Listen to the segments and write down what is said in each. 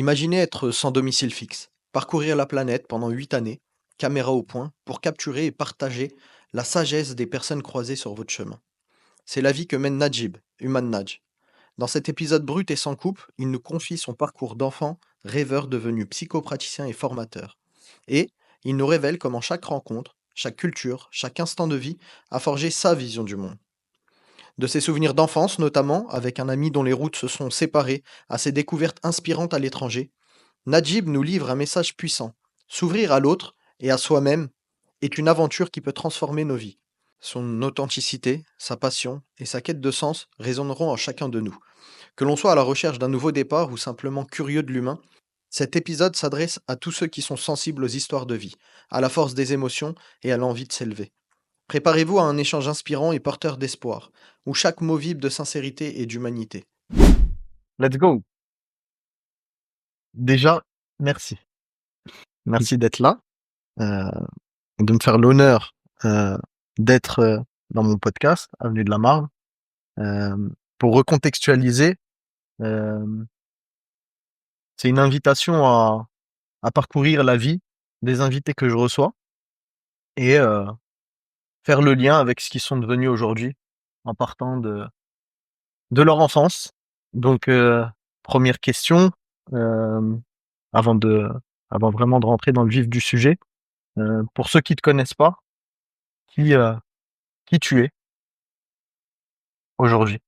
Imaginez être sans domicile fixe, parcourir la planète pendant 8 années, caméra au point, pour capturer et partager la sagesse des personnes croisées sur votre chemin. C'est la vie que mène Najib, Human Naj. Dans cet épisode brut et sans coupe, il nous confie son parcours d'enfant, rêveur devenu psychopraticien et formateur. Et il nous révèle comment chaque rencontre, chaque culture, chaque instant de vie a forgé sa vision du monde. De ses souvenirs d'enfance notamment, avec un ami dont les routes se sont séparées, à ses découvertes inspirantes à l'étranger, Najib nous livre un message puissant. S'ouvrir à l'autre et à soi-même est une aventure qui peut transformer nos vies. Son authenticité, sa passion et sa quête de sens résonneront en chacun de nous. Que l'on soit à la recherche d'un nouveau départ ou simplement curieux de l'humain, cet épisode s'adresse à tous ceux qui sont sensibles aux histoires de vie, à la force des émotions et à l'envie de s'élever. Préparez-vous à un échange inspirant et porteur d'espoir, où chaque mot vibre de sincérité et d'humanité. Let's go. Déjà, merci. Merci d'être là, euh, de me faire l'honneur d'être dans mon podcast, Avenue de la Marne. Pour recontextualiser, euh, c'est une invitation à parcourir la vie des invités que je reçois et faire le lien avec ce qu'ils sont devenus aujourd'hui en partant de leur enfance. Donc, première question, euh, avant de, avant vraiment de rentrer dans le vif du sujet. Pour ceux qui te connaissent pas, qui, euh, qui tu es aujourd'hui?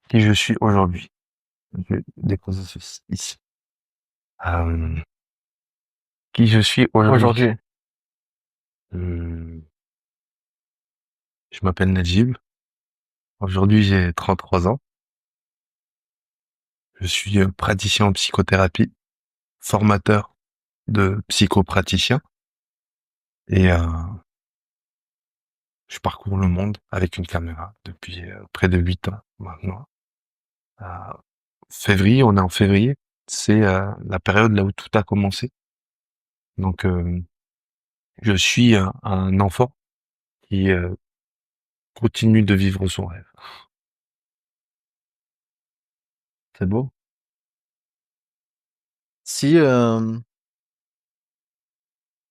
Qui je suis aujourd'hui. Je vais déposer ceci ici. Euh, qui je suis aujourd'hui. Euh, je m'appelle Najib. Aujourd'hui, j'ai 33 ans. Je suis praticien en psychothérapie, formateur de psychopraticiens et je parcours le monde avec une caméra depuis près de 8 ans maintenant. Euh, février, on est en février, c'est la période là où tout a commencé. Donc, je suis un enfant qui continue de vivre son rêve. C'est beau. Si,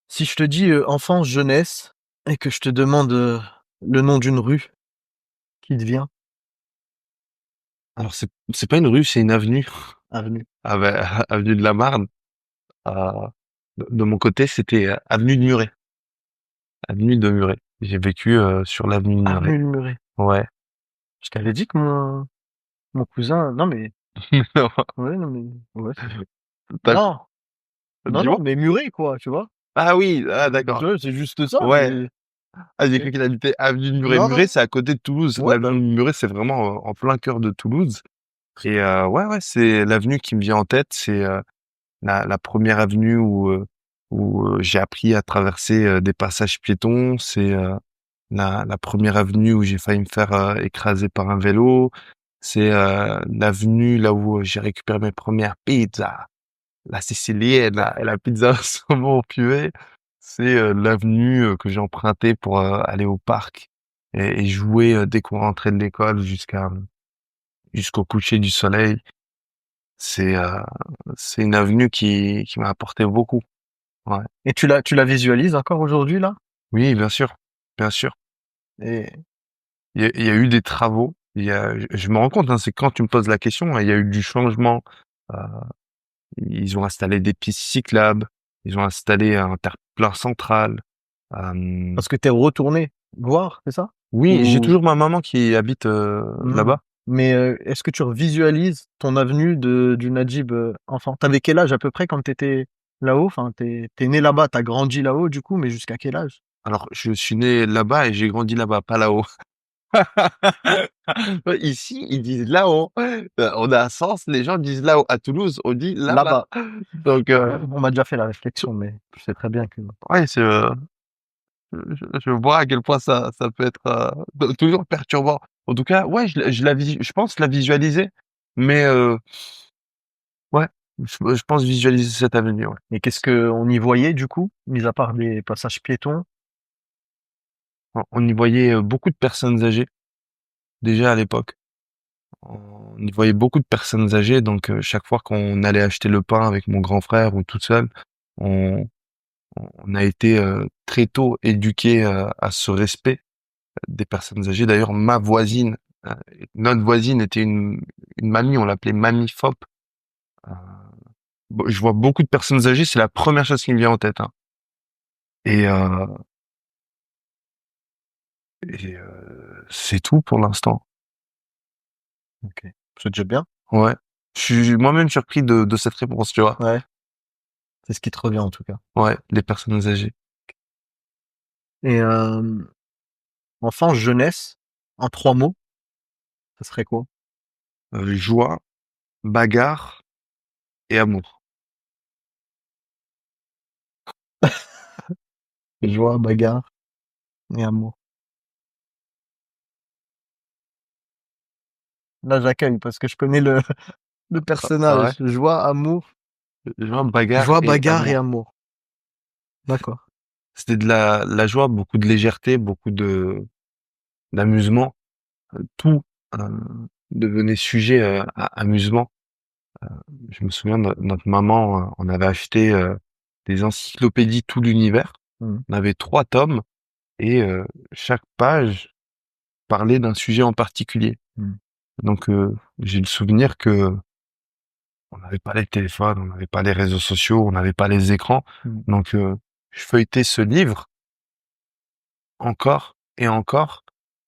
si je te dis enfance, jeunesse, et que je te demande le nom d'une rue, qui te vient? Alors c'est pas une rue, c'est une avenue. Avenue. Ah bah, avenue de la Marne. Euh, de mon côté, c'était avenue de Muret. Avenue de Muret. J'ai vécu sur l'avenue de Muret. Avenue de Muret. Ouais. Je t'avais dit que mon cousin, non mais, ouais, non mais, ouais. T'as- Non, non, Dis-moi. non, mais Muret, quoi, tu vois. Ah oui, ah d'accord. Ouais, c'est juste ça. Ouais. Et- Ah, j'ai cru qu'il habitait avenue de Muret. Non, Muret, non. c'est à côté de Toulouse. Ouais, bah, L'avenue de Muret, c'est vraiment en plein cœur de Toulouse. Et ouais, c'est l'avenue qui me vient en tête. C'est la première avenue où j'ai appris à traverser des passages piétons. C'est la première avenue où j'ai failli me faire écraser par un vélo. C'est l'avenue là où j'ai récupéré mes premières pizzas, la sicilienne, la pizza au saumon puée. C'est l'avenue que j'ai empruntée pour aller au parc et jouer dès qu'on rentrait de l'école jusqu'au coucher du soleil. C'est c'est une avenue qui m'a apporté beaucoup. Ouais. et tu la visualises encore aujourd'hui, là? Oui, bien sûr, bien sûr. Et, Il y a eu des travaux. Je me rends compte, hein, c'est quand tu me poses la question, hein, il y a eu du changement. Euh, ils ont installé des pistes cyclables, ils ont installé un terre-plein central. parce que t'es retourné voir, c'est ça? Oui, j'ai Ou, toujours ma maman qui habite Hmm. là-bas. Mais est-ce que tu revisualises ton avenue du Najib enfant? T'avais quel âge à peu près quand t'étais là-haut? Enfin, t'es né là-bas, t'as grandi là-haut du coup, mais jusqu'à quel âge? Alors, je suis né là-bas et j'ai grandi là-bas, pas là-haut. Ici, ils disent là-haut. On a un sens, les gens disent là-haut. À Toulouse, on dit là-bas. Là-bas. Donc, On m'a déjà fait la réflexion, mais je sais très bien que. ouais, je vois à quel point ça peut être toujours perturbant. En tout cas, ouais, je pense la visualiser, mais ouais, je pense visualiser cette avenue. Ouais. Et qu'est-ce que on y voyait du coup, mis à part des passages piétons? On y voyait beaucoup de personnes âgées déjà à l'époque. on y voyait beaucoup de personnes âgées, donc chaque fois qu'on allait acheter le pain avec mon grand frère ou tout seul, on on a été, très tôt éduqués, à ce respect des personnes âgées. D'ailleurs, ma voisine, heu, notre voisine était une mamie, on l'appelait mamie Fop. Heu, je vois beaucoup de personnes âgées, c'est la première chose qui me vient en tête, hein. Et c'est tout pour l'instant. OK. C'est déjà bien. Ouais. Je suis moi-même surpris de cette réponse, tu vois? Ouais. C'est ce qui te revient en tout cas. Ouais, les personnes âgées. Et enfance, jeunesse, en 3 mots, ça serait quoi? Joie, bagarre et amour. Joie, bagarre et amour. Là, j'accueille parce que je connais le le Ah ouais? personnage. Joie, amour, Joie, bagarre joie, et bagarre et amour. amour. D'accord. C'était de la joie, beaucoup de légèreté, beaucoup de d'amusement. Tout, devenait sujet, à amusement. Je me souviens notre maman, on avait acheté, des encyclopédies Tout l'univers. Mmh. On avait 3 tomes et chaque page parlait d'un sujet en particulier. Mmh. Donc j'ai le souvenir que on n'avait pas les téléphones, on n'avait pas les réseaux sociaux, on n'avait pas les écrans. Mmh. Donc je feuilletais ce livre encore et encore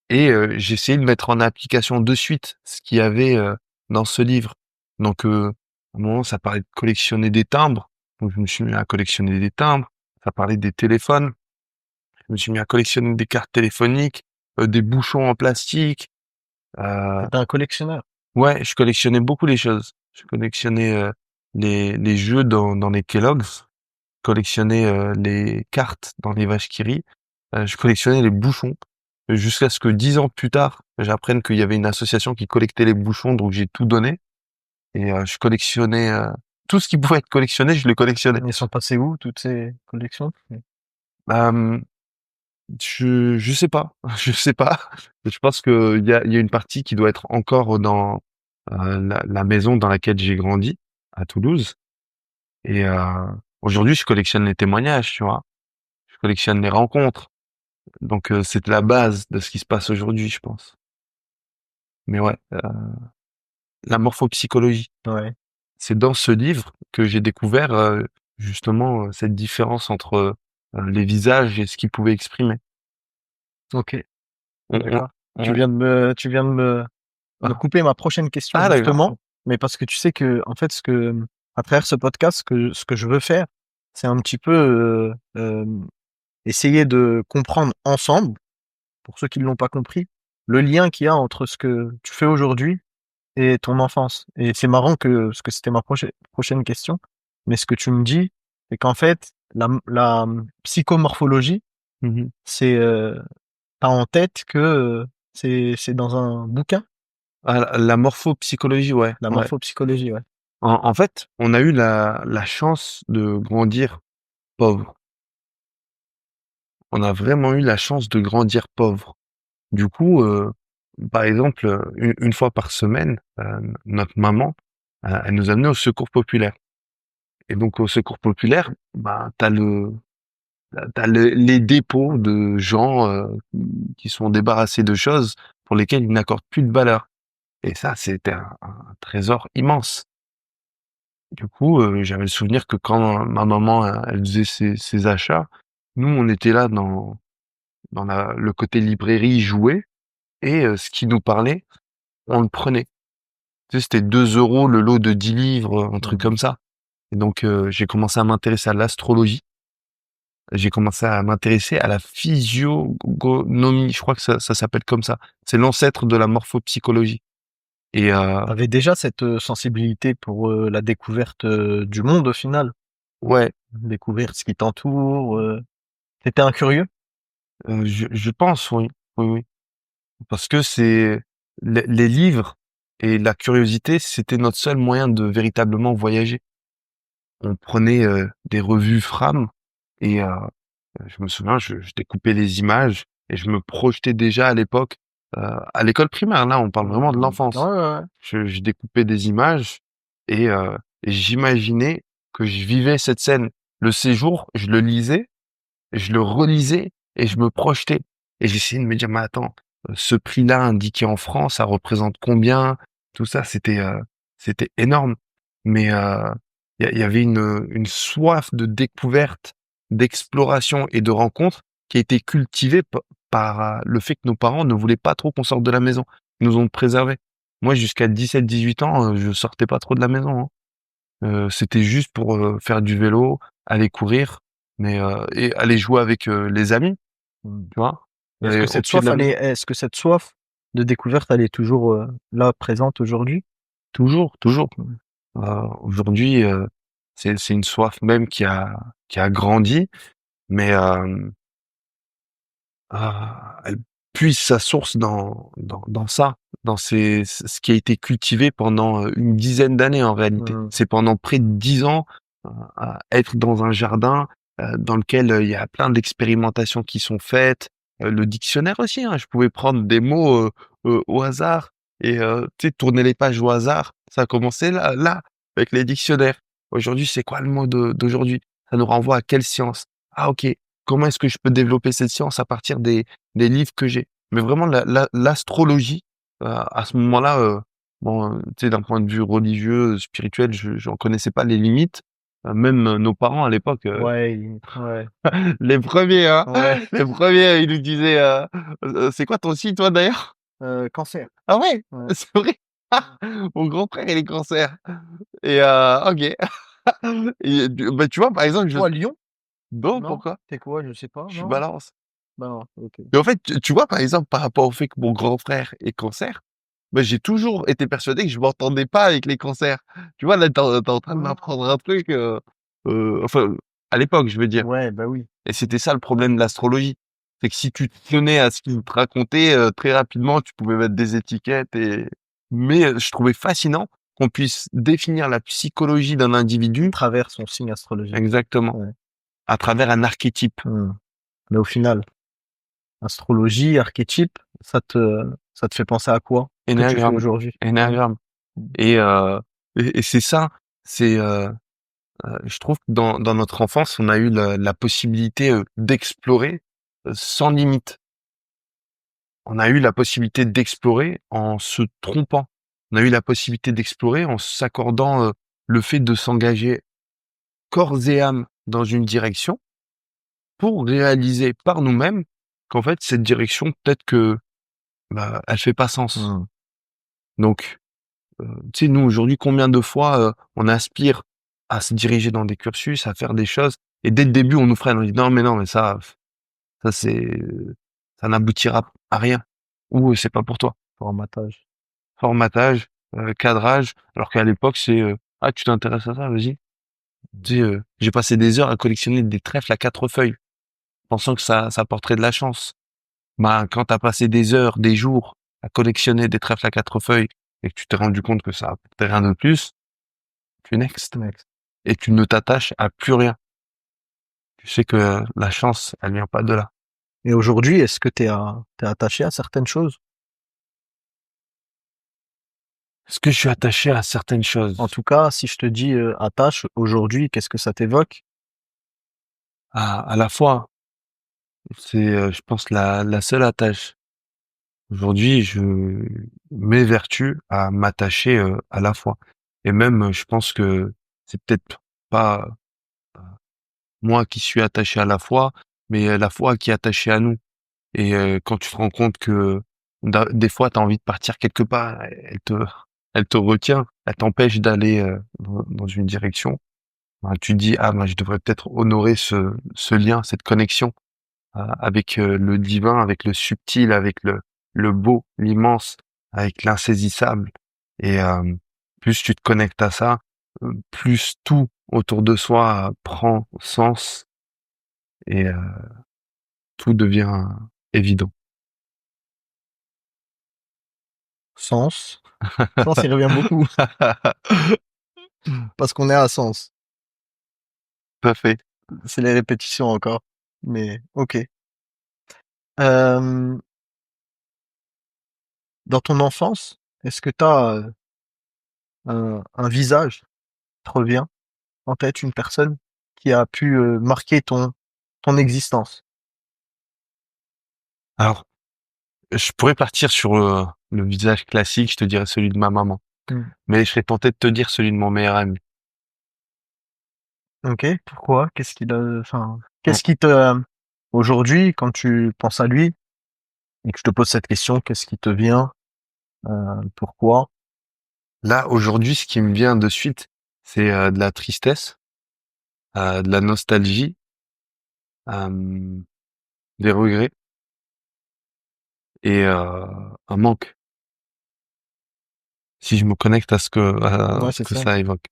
et j'essayais de mettre en application de suite ce qu'il y avait, dans ce livre. Donc à un moment, ça parlait de collectionner des timbres, donc je me suis mis à collectionner des timbres. Ça parlait des téléphones, je me suis mis à collectionner des cartes téléphoniques, des bouchons en plastique. Tu un collectionneur? Ouais, je collectionnais beaucoup les choses. Je collectionnais, les jeux dans les Kellogg's, je collectionnais, les cartes dans les vaches qui rient, je collectionnais les bouchons, jusqu'à ce que 10 ans plus tard, j'apprenne qu'il y avait une association qui collectait les bouchons, donc j'ai tout donné et je collectionnais, tout ce qui pouvait être collectionné, je le collectionnais. Ils sont passés où toutes ces collections? Hem, je sais pas, je sais pas. Je pense qu'il y a une partie qui doit être encore dans, la maison dans laquelle j'ai grandi, à Toulouse. Et aujourd'hui, je collectionne les témoignages, tu vois? Je collectionne les rencontres. Donc c'est la base de ce qui se passe aujourd'hui, je pense. Mais ouais, la morphopsychologie, Ouais. c'est dans ce livre que j'ai découvert, justement, cette différence entre, les visages et ce qu'ils pouvaient exprimer. OK, On d'accord. Tu on viens de me ah, couper ma prochaine question ah justement, d'accord. mais parce que tu sais que en fait, à travers ce podcast, ce que je veux faire, c'est un petit peu, essayer de comprendre ensemble, pour ceux qui ne l'ont pas compris, le lien qu'il y a entre ce que tu fais aujourd'hui et ton enfance. Et c'est marrant parce que c'était ma prochaine question, mais ce que tu me dis, c'est qu'en fait, psychomorphologie, Mmh. c'est, tu en tête que, c'est dans un bouquin? Ah, la morphopsychologie, ouais, La ouais. morphopsychologie, ouais. En fait, on a eu la chance de grandir pauvre. On a vraiment eu la chance de grandir pauvre. Du coup, par exemple, une fois par semaine, notre maman, elle nous amenait au secours populaire et donc au secours populaire, bah, tu as les dépôts de gens, qui sont débarrassés de choses pour lesquelles ils n'accordent plus de valeur et ça, c'était un trésor immense. Du coup, j'avais le souvenir que quand ma maman, elle faisait ses achats, nous, on était là dans le côté librairie, jouets et ce qui nous parlait, on le prenait. Tu sais, c'était 2 € le lot de 10 livres, un truc Mmh. comme ça et donc j'ai commencé à m'intéresser à l'astrologie. J'ai commencé à m'intéresser à la physiognomie, je crois que ça s'appelle comme ça. C'est l'ancêtre de la morphopsychologie et Tu déjà cette, sensibilité pour, la découverte, du monde au final? ouais, Découvrir ce qui t'entoure, tu un curieux? je pense oui, oui, oui. Parce que c'est les livres et la curiosité, c'était notre seul moyen de véritablement voyager. On prenait, des revues Fram et je me souviens, je découpais les images et je me projetais déjà à l'époque à l'école primaire. Là, on parle vraiment de Ouais, l'enfance. ouais. Je découpais des images et j'imaginais que je vivais cette scène. Le séjour, je le lisais, je le relisais et je me projetais. Et j'essayais de me dire: «Mais attends, ce prix-là indiqué en francs, ça représente combien?» Tout ça, c'était énorme. Mais il y avait une soif de découverte, d'exploration et de rencontre qui a été cultivée par, le fait que nos parents ne voulaient pas trop qu'on sorte de la maison. Ils nous ont préservés. Moi, jusqu'à 17-18 ans, je sortais pas trop de la maison, hein. C'était juste pour, faire du vélo, aller courir, mais et aller jouer avec, les amis, Mmh. tu vois? Est-ce que Au cette pied de soif, la maison. est-ce que cette soif de découverte, elle est toujours, là, présente aujourd'hui? Toujours, toujours. Mmh. Aujourd'hui, c'est une soif même qui a grandi, mais elle puise sa source dans ça, dans ce qui a été cultivé pendant, une dizaine d'années en réalité. Mmh. C'est pendant près de 10 ans, à être dans un jardin, dans lequel, il y a plein d'expérimentations qui sont faites. Le dictionnaire aussi, hein, je pouvais prendre des mots, au hasard et tu sais, tourner les pages au hasard. Ça a commencé là, avec les dictionnaires. Aujourd'hui, c'est quoi le mot d'aujourd'hui? Ça nous renvoie à quelle science? Ah OK, comment est-ce que je peux développer cette science à partir des livres que j'ai? Mais vraiment l'astrologie, à ce moment-là, bon, tu sais, d'un point de vue religieux, spirituel, j'en connaissais pas les limites. Même, nos parents à l'époque, Ouais, ouais, les premiers, hein, ouais, les premiers, ils nous disaient, «C'est quoi ton signe toi d'ailleurs?» cancer. «Ah ouais? Ouais. C'est vrai?» Mon grand frère il est Cancer et OK. Et bah, tu vois, par exemple, Toi, Lion? non, Non? pourquoi? Tu quoi? Je sais pas, Je suis non? Balance. Bah, non, OK. Et en fait, tu vois, par exemple, par rapport au fait que mon grand frère est Cancer, bah, j'ai toujours été persuadé que je m'entendais pas avec les cancers. Tu vois, là, tu en train de Mmh. m'apprendre un truc, enfin, à l'époque, je veux dire. Ouais, bah, oui. Et c'était ça le problème de l'astrologie. C'est que si tu te tenais à ce qu'il te racontait, très rapidement, tu pouvais mettre des étiquettes mais je trouvais fascinant qu'on puisse définir la psychologie d'un À individu travers son signe astrologique. exactement, Ouais. à travers un archétype. Mmh. Mais au final, astrologie, archétype, ça te fait penser à quoi? Que tu fais Énéagramme, aujourd'hui? Ouais. énéagramme Mmh. et c'est ça, c'est, je trouve que dans notre enfance, on a eu la possibilité, d'explorer, sans limite. On a eu la possibilité d'explorer en se trompant. On a eu la possibilité d'explorer en s'accordant, le fait de s'engager corps et âme dans une direction pour réaliser par nous-mêmes qu'en fait cette direction peut-être que, bah, elle fait pas sens. Mmh. Donc, tu sais, nous aujourd'hui combien de fois, on aspire à se diriger dans des cursus, à faire des choses et dès le début on nous freine, on dit: «Non mais non, mais ça ça n'aboutira à rien» ou «C'est pas pour toi». Formatage. Formatage, cadrage, alors qu'à l'époque, c'est, «Ah, tu t'intéresses à ça? Vas-y». Mmh. Tu sais, j'ai passé des heures à collectionner des trèfles à 4 feuilles, pensant que ça apporterait de la chance. Bah, quand tu as passé des heures, des jours à collectionner des trèfles à 4 feuilles et que tu t'es rendu compte que ça apportait rien de plus, tu next Next. et tu ne t'attaches à plus rien. Tu sais que la chance, elle vient pas de là. Et aujourd'hui, est-ce que tu es attaché à certaines choses? Est-ce que je suis attaché à certaines En choses? tout cas, si je te dis, attache, aujourd'hui, qu'est-ce que ça t'évoque? À la fois, c'est, je pense la seule attache. Aujourd'hui, je m'évertue à m'attacher, à la foi et même, je pense que c'est peut-être pas, moi qui suis attaché à la foi, mais, la foi qui est attachée à nous et quand tu te rends compte que des fois, tu as envie de partir quelque part, elle te retient, elle t'empêche d'aller, dans une direction, ben, tu te dis: «Ah, ben, je devrais peut-être honorer ce lien, cette connexion». Avec, le divin, avec le subtil, avec le beau, l'immense, avec l'insaisissable et plus tu te connectes à ça, plus tout autour de soi prend sens et tout devient évident. Sens. Sens, il revient beaucoup parce qu'on est à Sens. Tout à fait. C'est les répétitions encore, mais OK. Hem, dans ton enfance, est-ce que tu as un visage qui te revient en tête, une personne qui a pu marquer ton existence? Alors, je pourrais partir sur le visage classique, je te dirais celui de ma maman. Hmm. Mais je serais tenté de te dire celui de mon meilleur ami. Ok, pourquoi? Qu'est-ce qui enfin, Bon, qu'est-ce qui te, aujourd'hui, quand tu penses à lui et que je te pose cette question, qu'est-ce qui te vient? Pourquoi? là, aujourd'hui, ce qui me vient de suite, c'est de la tristesse, de la nostalgie, euh, des regrets et un manque. Si je me connecte à Ouais, ce c'est que ça. ça évoque.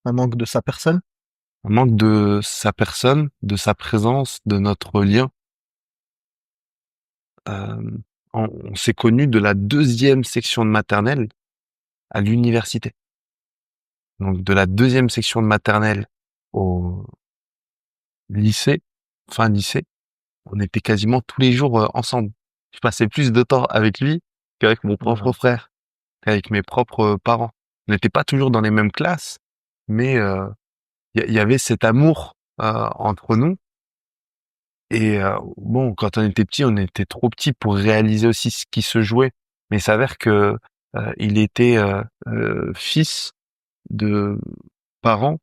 Un manque de sa personne? Un manque de sa personne, de sa présence, de notre lien. Euh, on s'est connus de la deuxième section de maternelle à l'université. Donc de la deuxième section de maternelle au lycée, fin lycée, on était quasiment tous les jours ensemble. Je passais plus de temps avec lui qu'avec mon propre Ouais. frère, qu'avec mes propres parents. On n'était pas toujours dans les mêmes classes, mais y avait cet amour entre nous. Et bon, quand on était petit, on était trop petit pour réaliser aussi ce qui se jouait. Mais il s'avère que il était fils de parents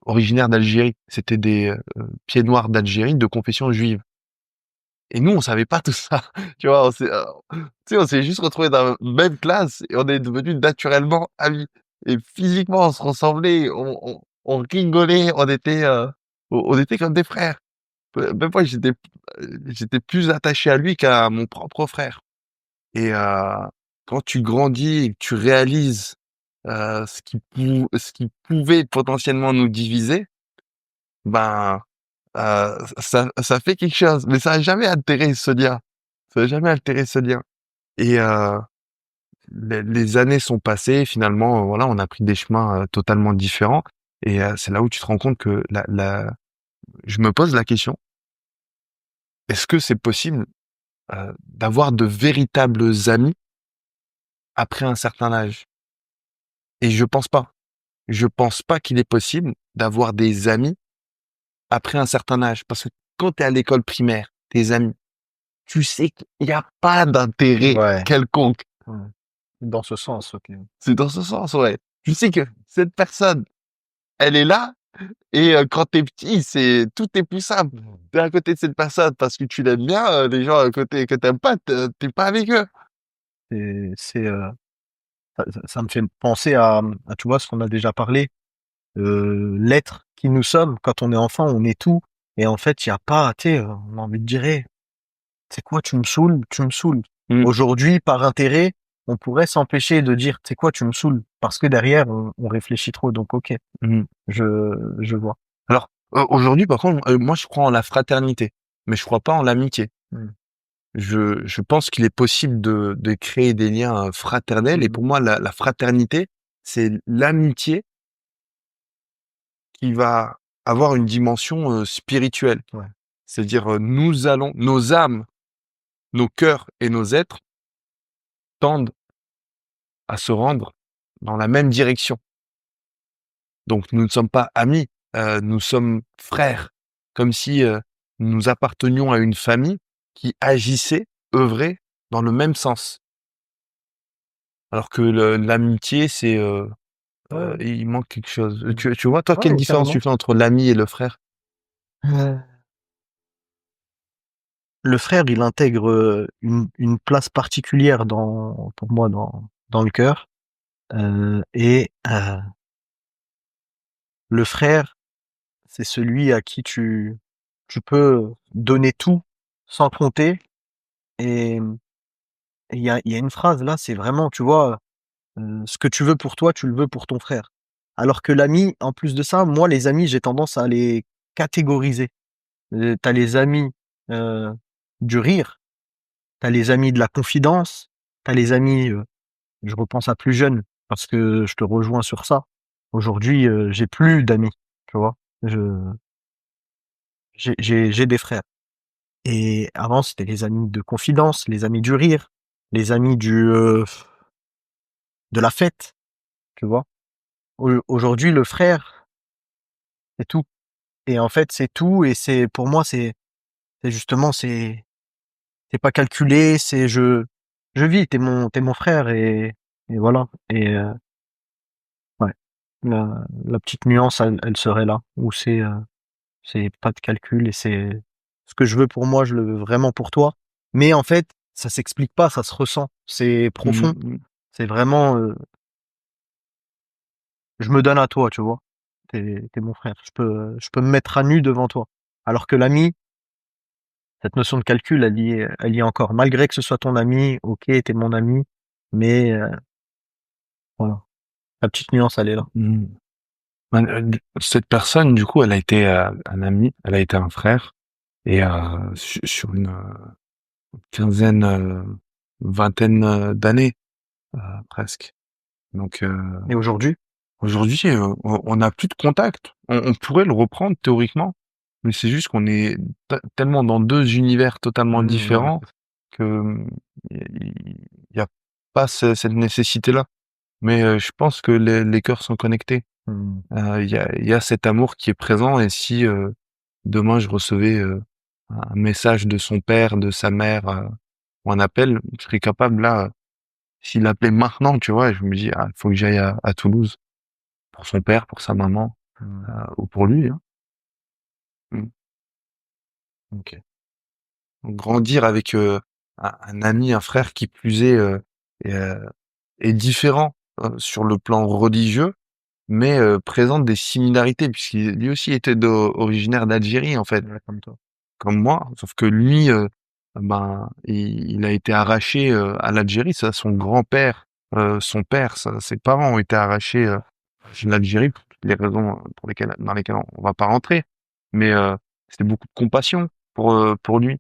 originaires d'Algérie. C'était des pieds noirs d'Algérie de confession juive. Et nous, on savait pas tout ça. Tu vois, tu sais, on s'est juste retrouvés dans la même classe et on est devenus naturellement amis. Et physiquement, on se ressemblait, on rigolait, on était comme des frères. Même moi, j'étais plus attaché à lui qu'à mon propre frère. Et quand tu grandis et que tu réalises ce qui pouvait potentiellement nous diviser, ben ça fait quelque chose. Mais ça a jamais altéré ce lien. Ça a jamais altéré ce lien. Et les années sont passées. Finalement, voilà, on a pris des chemins totalement différents. Et c'est là où tu te rends compte que je me pose la question, est-ce que c'est possible d'avoir de véritables amis après un certain âge? Et je pense pas. Je pense pas qu'il est possible d'avoir des amis après un certain âge. Parce que quand tu es à l'école primaire, tes amis, tu sais qu'il n'y a pas d'intérêt Ouais. quelconque. Ouais. Dans ce sens, ok. C'est dans ce sens, ouais. Tu sais que cette personne, elle est là, et quand t'es petit, tout est plus simple. T'es à côté de cette personne parce que tu l'aimes bien, les gens à côté que t'aimes pas, t'es pas avec eux. C'est, ça me fait penser à, tu vois, ce qu'on a déjà parlé, l'être qui nous sommes. Quand on est enfant, on est tout. Et en fait, il y a pas, tu sais, on a envie de dire, hey, c'est quoi, tu me saoules, tu me saoules. Mmh, Aujourd'hui, par intérêt, on pourrait s'empêcher de dire, c'est quoi, tu me saoules, parce que derrière, on réfléchit trop. Donc, ok, mmh. je vois. Alors, aujourd'hui, par contre, moi, je crois en la fraternité, mais je crois pas en l'amitié. Mm. Je pense qu'il est possible de créer des liens fraternels, et Mhm. pour moi, la fraternité, c'est l'amitié qui va avoir une dimension spirituelle. Ouais. C'est-à-dire, nos âmes, nos cœurs et nos êtres tendent à se rendre dans la même direction. Donc, nous ne sommes pas amis, nous sommes frères, comme si nous appartenions à une famille qui agissait, œuvrait dans le même sens. Alors que l'amitié, Ouais, ouais. il manque quelque chose. Mm. Tu vois, toi, Ouais, quelle ouais, différence tu carrément. fais entre l'ami et le frère? Euh, Le frère, il intègre une place particulière pour moi, dans le cœur. Et le frère, c'est celui à qui tu peux donner tout sans compter. Et il y a une phrase là, c'est vraiment, tu vois, ce que tu veux pour toi, tu le veux pour ton frère. Alors que l'ami, en plus de ça, moi, les amis, j'ai tendance à les catégoriser. T'as les amis euh, du rire, t'as les amis de la confidence, t'as les amis, je repense à plus jeune, parce que je te rejoins sur ça. Aujourd'hui, j'ai plus d'amis, tu vois. Je, j'ai des frères. Et avant, c'était les amis de confidence, les amis du rire, les amis de la fête, tu vois. Aujourd'hui, le frère, c'est tout. Et en fait, c'est tout. Et pour moi, c'est justement, c'est pas calculé. Je vis. T'es mon frère et voilà. Et ouais, la petite nuance, elle serait là où c'est pas de calcul et c'est ce que je veux pour moi, je le veux vraiment pour toi. Mais en fait, ça s'explique pas, ça se ressent. C'est Mmh, profond. mmh. C'est vraiment, je me donne à toi, tu vois. T'es mon frère. Je peux me mettre à nu devant toi. Alors que l'ami, cette notion de calcul, elle y est encore. Malgré que ce soit ton ami, ok, t'es mon ami, mais voilà. La petite nuance, elle est là. Mmh. Ben, cette personne, du coup, elle a été un ami, elle a été un frère, et sur une quinzaine, vingtaine d'années, presque. Donc Et aujourd'hui, aujourd'hui, on n'a plus de contact. On pourrait le reprendre théoriquement, mais c'est juste qu'on est tellement dans deux univers totalement ouais. différents que il y a pas cette nécessité-là. Mais je pense que les cœurs sont connectés. Hmm. Il y a cet amour qui est présent, et si demain je recevais un message de son père, de sa mère, ou un appel, je serais capable là, s'il appelait maintenant, tu vois, je me dis: «Ah, il faut que j'aille à Toulouse pour son père, pour sa maman, Hmm. ou pour lui, hein». Mmh. Ok. Donc grandir avec, un ami, un frère qui plus est, est différent, sur le plan religieux, mais présente des similarités puisqu'il lui aussi était originaire d'Algérie, en fait, Ouais, comme toi. comme moi. Sauf que lui, ben, il a été arraché, à l'Algérie. Ça, son grand-père, son père, ses parents ont été arrachés, de l'Algérie pour toutes les raisons, dans lesquelles on va pas rentrer. Mais c'était beaucoup de compassion pour lui,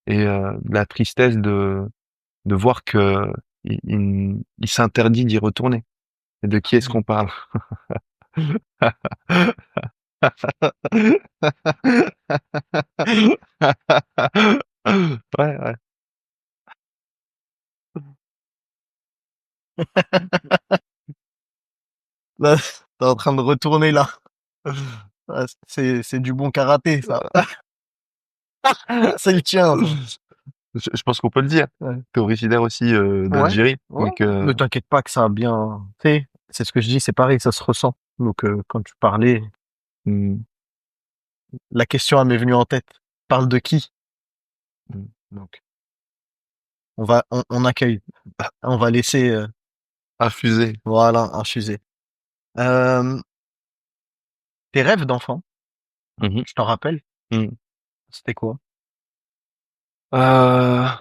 et de la tristesse de voir que il s'interdit d'y retourner. Et de qui est-ce qu'on parle? Ouais, ouais. Là, t'es en train de retourner là. Ah, c'est du bon karaté, ça. C'est le tien, ça. Je pense qu'on peut le dire. Ouais. Tu es originaire aussi, Ouais. d'Algérie, Ouais. donc Ne t'inquiète pas que ça a bien fait. C'est ce que je dis, c'est pareil, ça se ressent. Donc, quand tu parlais, mmh, la question elle m'est venue en tête. Parle de qui? mmh, Donc, on accueille. On va laisser, infusé. voilà, infuser. Euh, tes rêves d'enfant, Mmh mh. je t'en rappelle, Mmh. c'était quoi? Alors,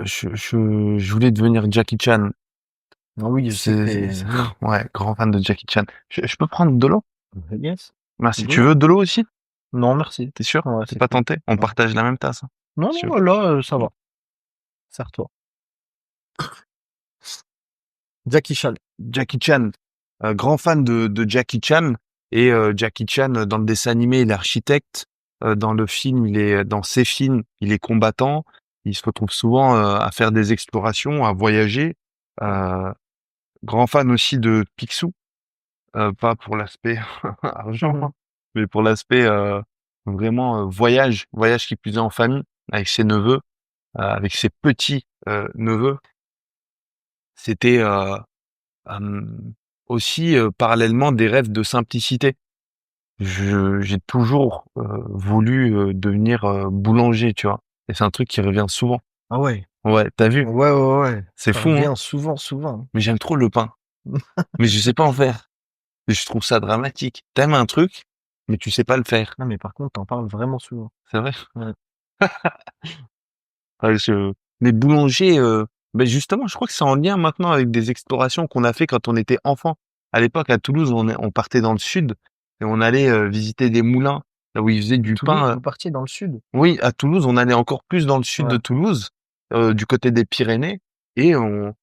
je voulais devenir Jackie Chan. Ah oui, je sais que C'est ouais, grand fan de Jackie Chan. Je peux prendre de l'eau? yes. Merci. Tu Go. veux de l'eau aussi? Non, merci. Tu es sûr? Ouais, Tu es c'est pas cool. tenté? On Non, partage la même tasse, hein, non, si tu non, veux. là, ça Mmh. va. Sers-toi. Jackie Chan. Jackie Chan, grand fan de Jackie Chan, et Jackie Chan, dans le dessin animé, il est architecte, dans le film, dans ses films, il est combattant. Il se retrouve souvent, à faire des explorations, à voyager. Heu, grand fan aussi de Picsou, pas pour l'aspect argent, hein, mais pour l'aspect, vraiment, voyage qui plus est en famille, avec ses neveux, avec ses petits, neveux. C'était, Hem, aussi, parallèlement, des rêves de simplicité. J'ai toujours, voulu, devenir, boulanger, tu vois? Et c'est un truc qui revient souvent. Ah ouais. Ouais, tu vu? Ouais, ouais, ouais. C'est Ça fou, hein? revient souvent, souvent. Mais j'aime trop le pain, mais je sais pas en faire. Et je trouve ça dramatique. T'aimes un truc, mais tu sais pas le faire. Non, mais par contre, t'en parles vraiment souvent. C'est vrai? Ouais. Ouais, mais boulanger, justement, je crois que c'est en lien maintenant avec des explorations qu'on a fait quand on était enfant. À l'époque, à Toulouse, on partait dans le sud et on allait, visiter des moulins, là où ils faisaient du Toulouse, pain, vous partiez dans le sud? oui, à Toulouse, on allait encore plus dans le sud de Ouais. Toulouse, du côté des Pyrénées, et on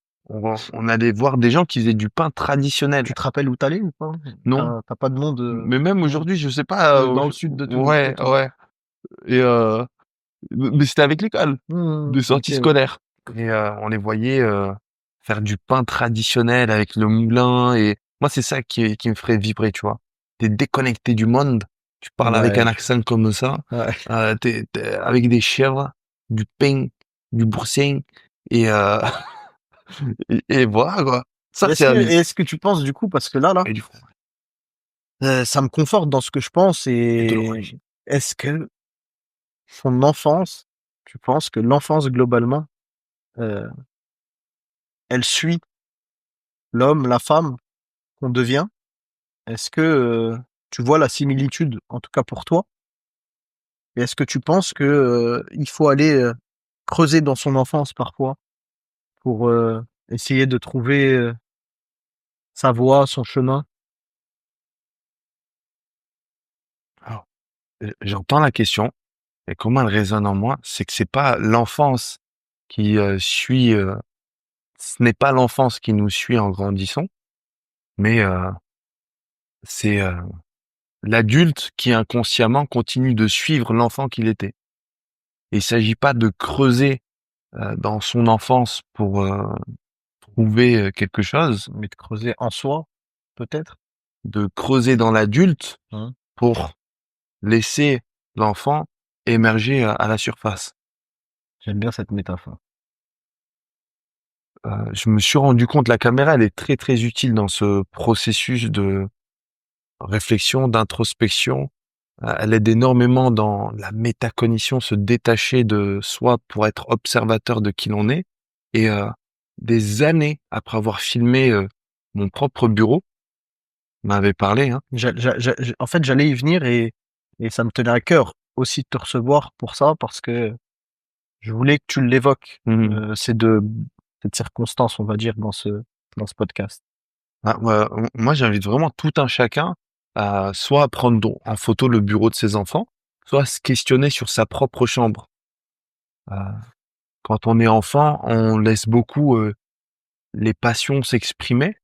allait voir des gens qui faisaient du pain traditionnel. Tu te rappelles où tu ou pas? Non, Tu pas de nom mais même non? aujourd'hui, je sais pas, Dans le sud de Toulouse, ouais, OK. ouais, et Mais c'était avec l'école, de sortie OK. scolaire. Et on les voyait faire du pain traditionnel avec le moulin. Et moi, c'est ça qui me ferait vibrer, tu vois. T'es déconnecté du monde, tu parles avec Ouais, un accent comme ça, ouais. t'es avec des chèvres, du pain, du boursin, et, et voilà, quoi. Ça, c'est la vie. Est-ce que tu penses du coup, parce que là, Et du fromage. ça me conforte dans ce que je pense, Et de et l'orange. est-ce que son enfance, tu penses que l'enfance globalement, heu, elle suit l'homme, la femme qu'on devient? Est-ce que, tu vois la similitude, en tout cas pour toi? Et est-ce que tu penses que, il faut aller, creuser dans son enfance parfois pour, essayer de trouver, sa voie, son chemin? Alors, j'entends la question, et comment elle résonne en moi, c'est que c'est pas l'enfance qui suit, ce n'est pas l'enfance qui nous suit en grandissant, mais c'est l'adulte qui inconsciemment continue de suivre l'enfant qu'il était. Et il s'agit pas de creuser dans son enfance pour trouver quelque chose, Mais de creuser en soi, peut-être? de creuser dans l'adulte Mmh. pour laisser l'enfant émerger à la surface. J'aime bien cette métaphore. Je me suis rendu compte, la caméra, elle est très très utile dans ce processus de réflexion, d'introspection. Elle aide énormément dans la métacognition, se détacher de soi pour être observateur de qui l'on est. Et des années après avoir filmé mon propre bureau, m'avait parlé, hein. En fait, j'allais y venir, et ça me tenait à cœur aussi de te recevoir pour ça, parce que je voulais que tu l'évoques, Mmh. cette circonstance, on va dire, dans ce podcast. Ah, moi, j'invite vraiment tout un chacun à soit prendre en photo le bureau de ses enfants, soit à se questionner sur sa propre chambre. Heu, Quand on est enfant, on laisse beaucoup les passions s'exprimer,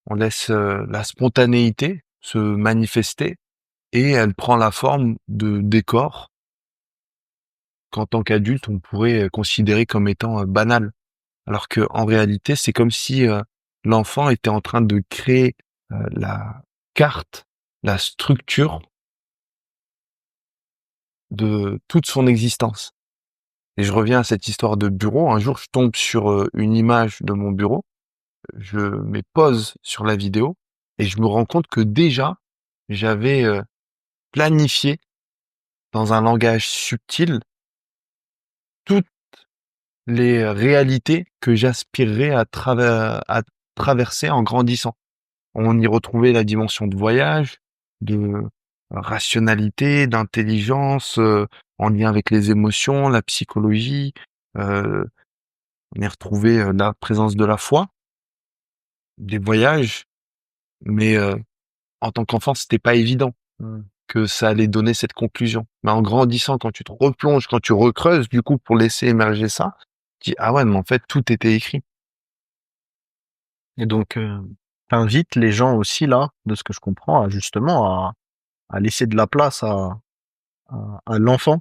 on laisse la spontanéité se manifester, et elle prend la forme de décors qu'en tant qu'adulte, on pourrait considérer comme étant banal. Alors que en réalité, c'est comme si l'enfant était en train de créer la carte, la structure de toute son existence. Et je reviens à cette histoire de bureau. Un jour, je tombe sur une image de mon bureau, je mets pause sur la vidéo et je me rends compte que déjà, j'avais planifié dans un langage subtil toutes les réalités que j'aspirerais à traverser en grandissant. On y retrouvait la dimension de voyage, de rationalité, d'intelligence, en lien avec les émotions, la psychologie. Heu, on y retrouvait la présence de la foi, des voyages, mais en tant qu'enfant, c'était pas évident Mmh. que ça allait donner cette conclusion. Mais en grandissant, quand tu te replonges, quand tu recreuses, du coup, pour laisser émerger ça, tu dis: «Ah ouais, mais en fait, tout était écrit». Et donc, tu les gens aussi là, de ce que je comprends, à justement à laisser de la place à l'enfant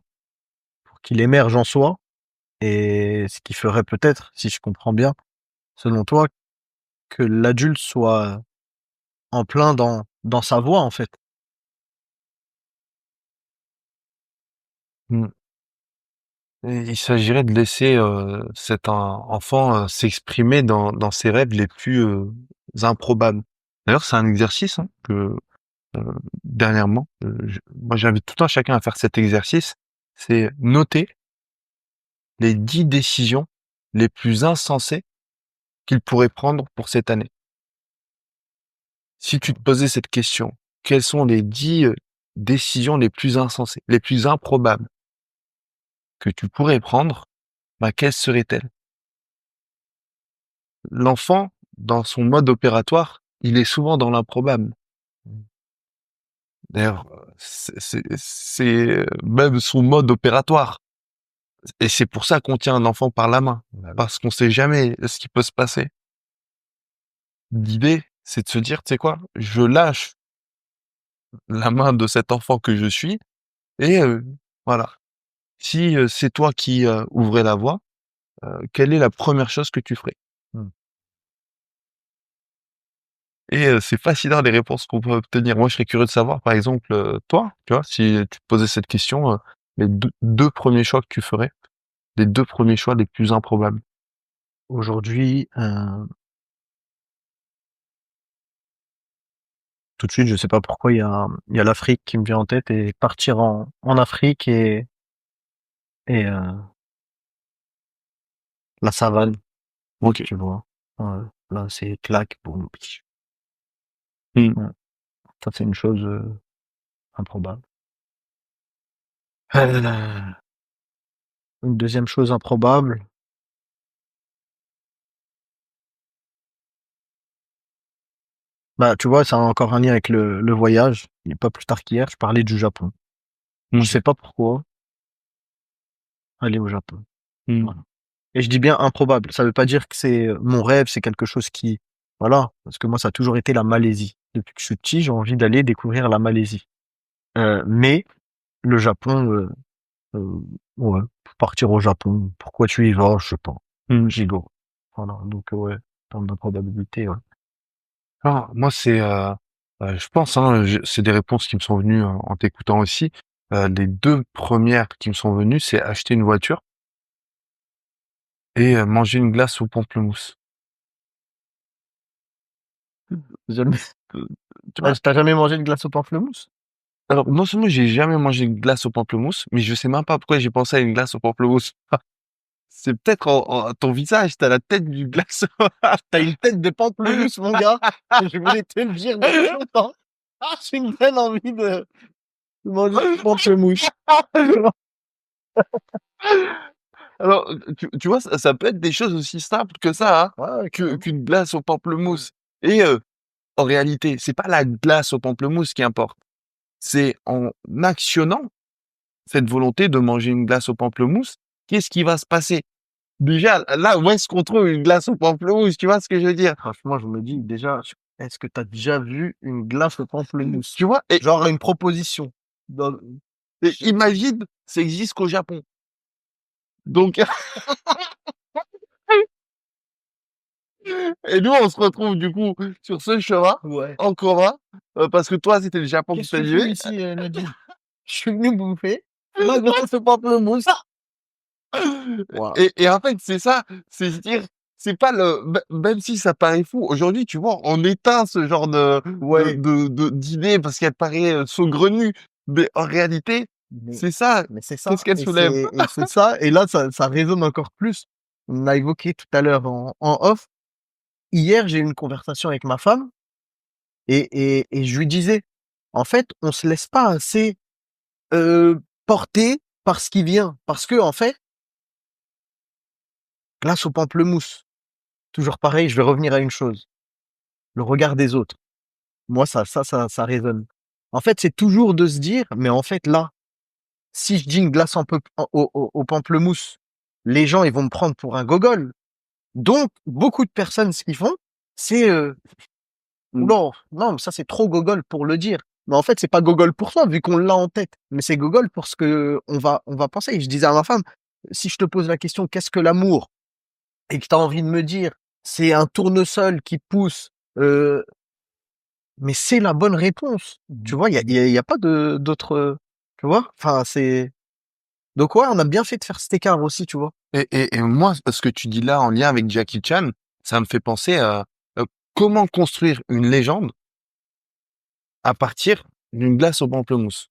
pour qu'il émerge en soi, et ce qui ferait peut-être, si je comprends bien, selon toi, que l'adulte soit en plein dans sa voie, en fait. Mmh. Et il s'agirait de laisser cet enfant s'exprimer dans ses rêves les plus improbables. D'ailleurs, c'est un exercice, hein, que dernièrement, moi j'invite tout un chacun à faire cet exercice, c'est noter les 10 décisions les plus insensées qu'il pourrait prendre pour cette année. Si tu te posais cette question, quelles sont les 10 décisions les plus insensées, les plus improbables que tu pourrais prendre, bah, quelles seraient-elles? L'enfant, dans son mode opératoire, il est souvent dans l'improbable. D'ailleurs, c'est même son mode opératoire, et c'est pour ça qu'on tient un enfant par la main, Bah oui. parce qu'on sait jamais ce qui peut se passer. L'idée, c'est de se dire: «Tu sais quoi? Je lâche la main de cet enfant que je suis, et voilà, si c'est toi qui ouvrais la voie, quelle est la première chose que tu ferais? Mmh. Et c'est fascinant les réponses qu'on peut obtenir. Moi, je serais curieux de savoir, par exemple, toi, tu vois, si tu te posais cette question, les deux premiers choix que tu ferais, les 2 premiers choix les plus improbables. Aujourd'hui, tout de suite, je sais pas pourquoi il y a l'Afrique qui me vient en tête et partir en Afrique et la savane, OK. tu vois? Là, c'est claque, boum, Mmh. ouais. Ça, c'est une chose, improbable. Heu, une deuxième chose improbable, bah, tu vois, ça a encore un lien avec le voyage. Il y a pas plus tard qu'hier, je parlais du Japon. Je OK. sais pas pourquoi, aller au Japon, Mmh. voilà. Et je dis bien improbable, ça veut pas dire que c'est, mon rêve, c'est quelque chose qui voilà, parce que moi, ça a toujours été la Malaisie. Depuis que je suis petit, j'ai envie d'aller découvrir la Malaisie. Mais le Japon, heu, ouais, partir au Japon, pourquoi tu y vas? Je sais pas, Mmh. j'y go. Voilà, donc ouais, en termes d'improbabilité, ouais. Ah, moi, c'est, je pense, hein, c'est des réponses qui me sont venues en t'écoutant aussi. Les 2 premières qui me sont venues, c'est acheter une voiture et manger une glace au pamplemousse. Jamais Tu vois? tu jamais mangé de glace au pamplemousse? Alors, non seulement j'ai jamais mangé une glace au pamplemousse, mais je sais même pas pourquoi j'ai pensé à une glace au pamplemousse. C'est peut-être en ton visage, tu as la tête d'une glace. Tu une tête de pamplemousse, mon gars. Je voulais te le dire depuis longtemps. Tu me donnes envie de manger du pamplemousse. Alors, tu vois, ça peut être des choses aussi simples que ça, hein, Ouais, ouais, carrément. qu'une glace au pamplemousse et en réalité, c'est pas la glace au pamplemousse qui importe. C'est en actionnant cette volonté de manger une glace au pamplemousse, qu'est-ce qui va se passer? Déjà, là, où est-ce qu'on trouve une glace au pamplemousse? Tu vois ce que je veux dire? Franchement, je me dis déjà, est-ce que tu as déjà vu une glace au pamplemousse? Tu vois? Genre une proposition. Dans Et imagine, ça existe qu'au Japon. Donc et nous, on se retrouve du coup sur ce chemin ouais. en commun, parce que toi, c'était le Japon qui Qu'est-ce que je t'animait. fais ici, Nadine? Je suis venu bouffer ma glace au pamplemousse. Waouh. Et en fait, c'est ça, c'est se dire, c'est pas le même si ça paraît fou, aujourd'hui, tu vois, on éteint ce genre Ouais. d'idée parce qu'elle paraît, saugrenue, mais en réalité, Mais c'est ça. mais c'est Qu'est-ce ça qu'elle soulève? et c'est ça et là, ça résonne encore plus. On a évoqué tout à l'heure en off. Hier, j'ai eu une conversation avec ma femme et je lui disais: «En fait, on se laisse pas assez, porter par ce qui vient». Parce que en fait, glace au pamplemousse, toujours pareil, je vais revenir à une chose, le regard des autres. Moi, ça résonne. En fait, c'est toujours de se dire: «Mais en fait, là, si je dis une glace en peu au pamplemousse, les gens, ils vont me prendre pour un gogol». Donc beaucoup de personnes, ce qu'ils font, c'est, Mmh. non, non, mais ça, c'est trop gogol pour le dire. Mais en fait, c'est pas gogol pour toi, vu qu'on l'a en tête, mais c'est gogol pour ce qu'on va penser. Et je disais à ma femme: «Si je te pose la question: "Qu'est-ce que l'amour?" et que tu as envie de me dire: "C'est un tournesol qui pousse", mais c'est la bonne réponse. Tu vois? Il y a pas d'autre, tu vois? Enfin, c'est donc ouais, on a bien fait de faire cet écart aussi, tu vois? Et moi, ce que tu dis là, en lien avec Jackie Chan, ça me fait penser à, comment construire une légende à partir d'une glace au pamplemousse.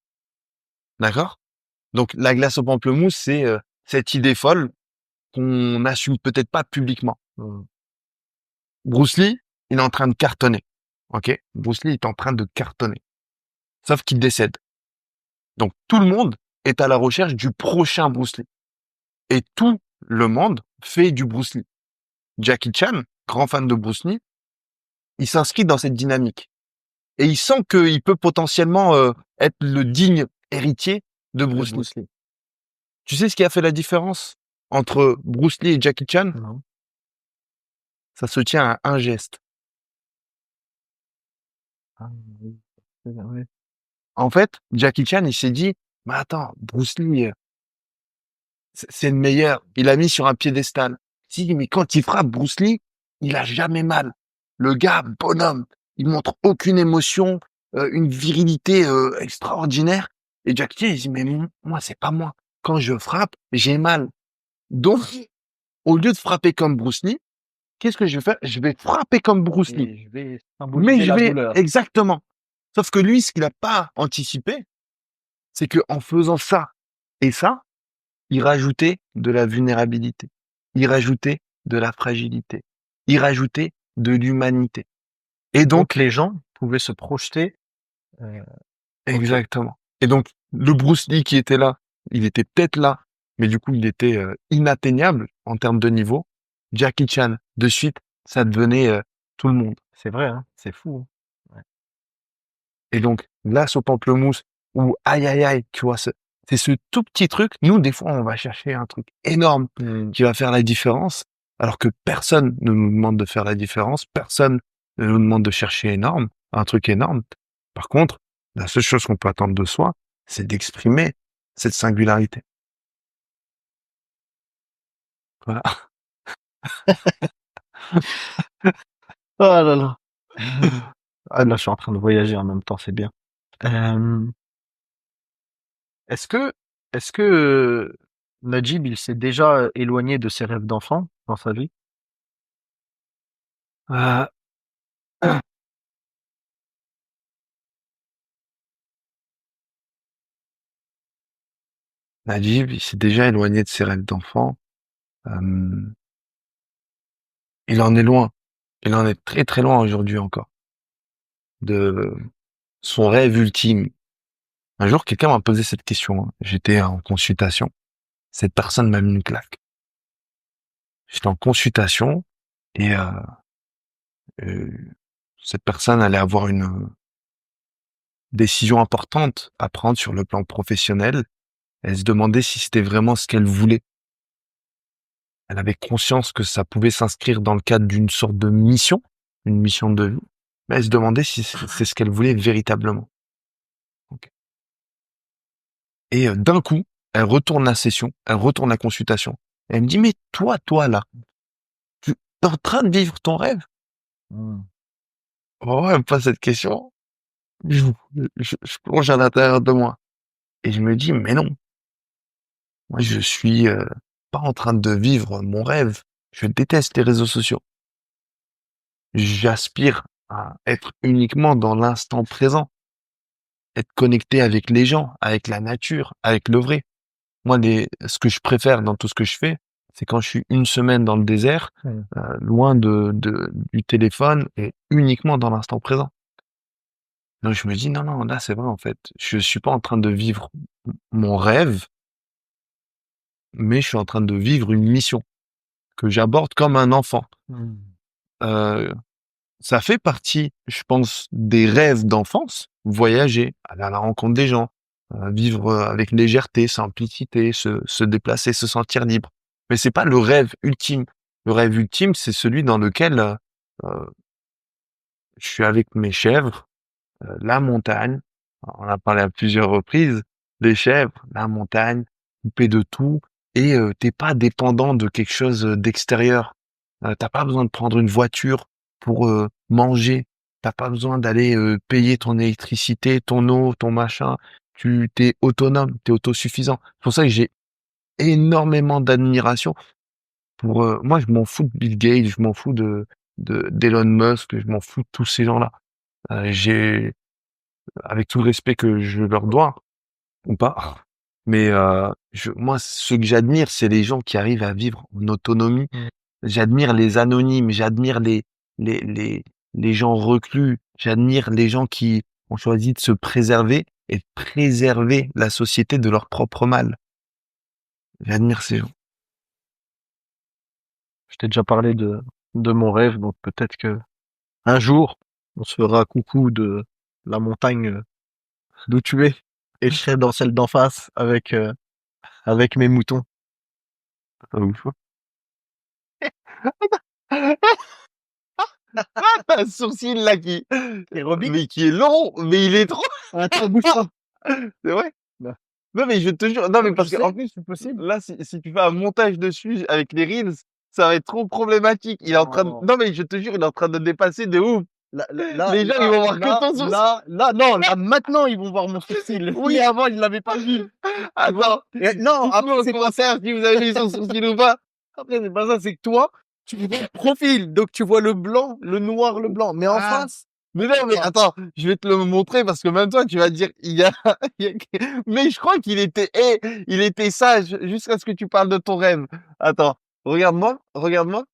D'accord? Donc la glace au pamplemousse, c'est, cette idée folle qu'on n'assume peut-être pas publiquement. Mmh. Bruce Lee, il est en train de cartonner. OK? Bruce Lee est en train de cartonner. Sauf qu'il décède. Donc tout le monde est à la recherche du prochain Bruce Lee. Et tout le monde fait du Bruce Lee. Jackie Chan, grand fan de Bruce Lee, il s'inscrit dans cette dynamique. Et il sent qu'il peut potentiellement être le digne héritier de De Bruce Lee. Bruce Lee. Tu sais ce qui a fait la différence entre Bruce Lee et Jackie Chan? Non. Ça se tient à un geste. Ah oui, c'est vrai. En fait, Jackie Chan, il s'est dit, mais attends, Bruce Lee, c'est le meilleur. Il l'a mis sur un piédestal. Si, mais quand il frappe Bruce Lee, il a jamais mal. Le gars, bonhomme, il montre aucune émotion, une virilité extraordinaire. Et Jackie Chan, il dit, mais moi, c'est pas moi. Quand je frappe, j'ai mal. Donc, au lieu de frapper comme Bruce Lee, qu'est-ce que je vais faire? Je vais frapper comme Bruce Lee. Et je vais Mais symboliser je la vais, douleur. exactement. Sauf que lui, ce qu'il n'a pas anticipé, c'est que en faisant ça et ça, il rajoutait de la vulnérabilité. Il rajoutait de la fragilité. Il rajoutait de l'humanité. Et Donc donc, les gens pouvaient se projeter. Ok. exactement. Et donc, le Bruce Lee qui était là, il était peut-être là, mais du coup, il était inatteignable en termes de niveau. Jackie Chan, de suite, ça devenait tout le monde. C'est vrai, hein, c'est fou. Ouais. Et donc, glace au pamplemousse ou aïe aïe aïe, tu vois, c'est ce tout petit truc. Nous, des fois, on va chercher un truc énorme qui va faire la différence, alors que personne ne nous demande de faire la différence, personne ne nous demande de chercher énorme, un truc énorme. Par contre, la seule chose qu'on peut attendre de soi, c'est d'exprimer cette singularité. Voilà. Oh là là. Ah là, je suis en train de voyager en même temps, c'est bien. Euh, est-ce que, est-ce que Najib, il s'est déjà éloigné de ses rêves d'enfant dans sa vie? Euh, Najib, il s'est déjà éloigné de ses rêves d'enfant. Euh, il en est loin. Il en est très très loin aujourd'hui encore. De son rêve ultime. Un jour, quelqu'un m'a posé cette question, hein. J'étais en consultation. Cette personne m'a mis une claque. J'étais en consultation et euh, cette personne allait avoir une décision importante à prendre sur le plan professionnel. Elle se demandait si c'était vraiment ce qu'elle voulait. Elle avait conscience que ça pouvait s'inscrire dans le cadre d'une sorte de mission, une mission de vie. Mais elle se demandait si c'est ce qu'elle voulait véritablement. Ok. Et d'un coup, elle retourne la session, elle retourne la consultation. Et elle me dit, mais toi là, tu es en train de vivre ton rêve? Hmm. Oh, elle me pose cette question. Je, je plonge à l'intérieur de moi. Et je me dis, mais non, moi je suis pas en train de vivre mon rêve. Je déteste les réseaux sociaux. J'aspire à être uniquement dans l'instant présent, être connecté avec les gens, avec la nature, avec le vrai. Moi, ce que je préfère dans tout ce que je fais, c'est quand je suis une semaine dans le désert, Hmm. loin du téléphone et uniquement dans l'instant présent. Donc je me dis, non, non, là c'est vrai en fait. Je suis pas en train de vivre mon rêve, mais je suis en train de vivre une mission que j'aborde comme un enfant. Hmm. Euh, Ça fait partie, je pense, des rêves d'enfance. Voyager, aller à la rencontre des gens, vivre avec légèreté, simplicité, se déplacer, se sentir libre. Mais c'est pas le rêve ultime. Le rêve ultime, c'est celui dans lequel euh, je suis avec mes chèvres, la montagne. On a parlé à plusieurs reprises. Les chèvres, la montagne, coupé de tout, et t'es pas dépendant de quelque chose d'extérieur. T'as pas besoin de prendre une voiture pour manger. T'as pas besoin d'aller payer ton électricité, ton eau, ton machin. Tu t'es autonome, t'es autosuffisant. C'est pour ça que j'ai énormément d'admiration pour. Moi, je m'en fous de Bill Gates, je m'en fous d'Elon Musk, je m'en fous de tous ces gens-là. J'ai, avec tout le respect que je leur dois, ou pas. Mais moi, ce que j'admire, c'est les gens qui arrivent à vivre en autonomie. Hmm. J'admire les anonymes, j'admire les, les, les gens reclus, j'admire les gens qui ont choisi de se préserver et de préserver la société de leur propre mal. J'admire ces gens. Je t'ai déjà parlé de mon rêve, donc peut-être que un jour, on se fera coucou de la montagne d'où tu es, et je serai dans celle d'en face avec mes moutons. Ah, ouf. Un sourcil là Et Roby? mais qui est long, mais il est trop. Attends, bouge pas. C'est vrai? Là. Non, mais je te jure, non, mais Je parce sais, qu'en plus, c'est possible. là, si tu fais un montage dessus avec les reels, ça va être trop problématique. Il est en train de, Non. non, mais je te jure, il est en train de dépasser de ouf. Là, Les gens, ils vont voir que ton sourcil. non, là, maintenant, ils vont voir mon sourcil. Oui. Mais avant, ils l'avaient pas vu. Attends. Non, Dites-nous après, en c'est pas commentaire si vous avez vu son sourcil ou pas. après, c'est pas ça, c'est que toi, tu vois le profil. Donc, tu vois le blanc, le noir, le blanc. Mais en Ah. face, Mais non, mais attends, je vais te le montrer parce que même toi, tu vas dire, mais je crois qu'il était, il était sage jusqu'à ce que tu parles de ton rêve. Attends, regarde-moi, regarde-moi.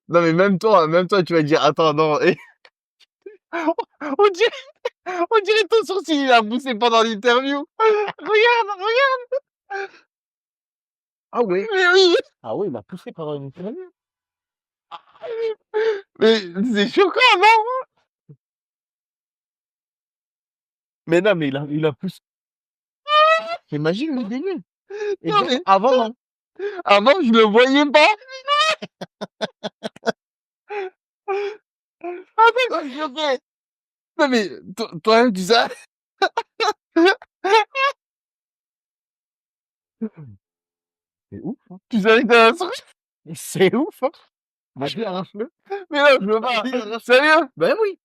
Non, mais même toi, tu vas dire, attends, non, on dirait, on dirait ton sourcil, il a poussé pendant l'interview. Regarde, regarde. ah oui. Mais oui, Ah oui, il m'a poussé par une interview. mais c'est choquant, non? Mais non, mais il a poussé. Imagine le délire. Et Non, donc, mais avant, non. avant, je le voyais pas. Attends, je le fais. Non, mais toi-même, tu sais. C'est ouf, hein. Tu savais que t'avais un sourcil? C'est ouf, hein. Bah, je arrache-le. Mais non, je veux pas. Sérieux? Ben oui.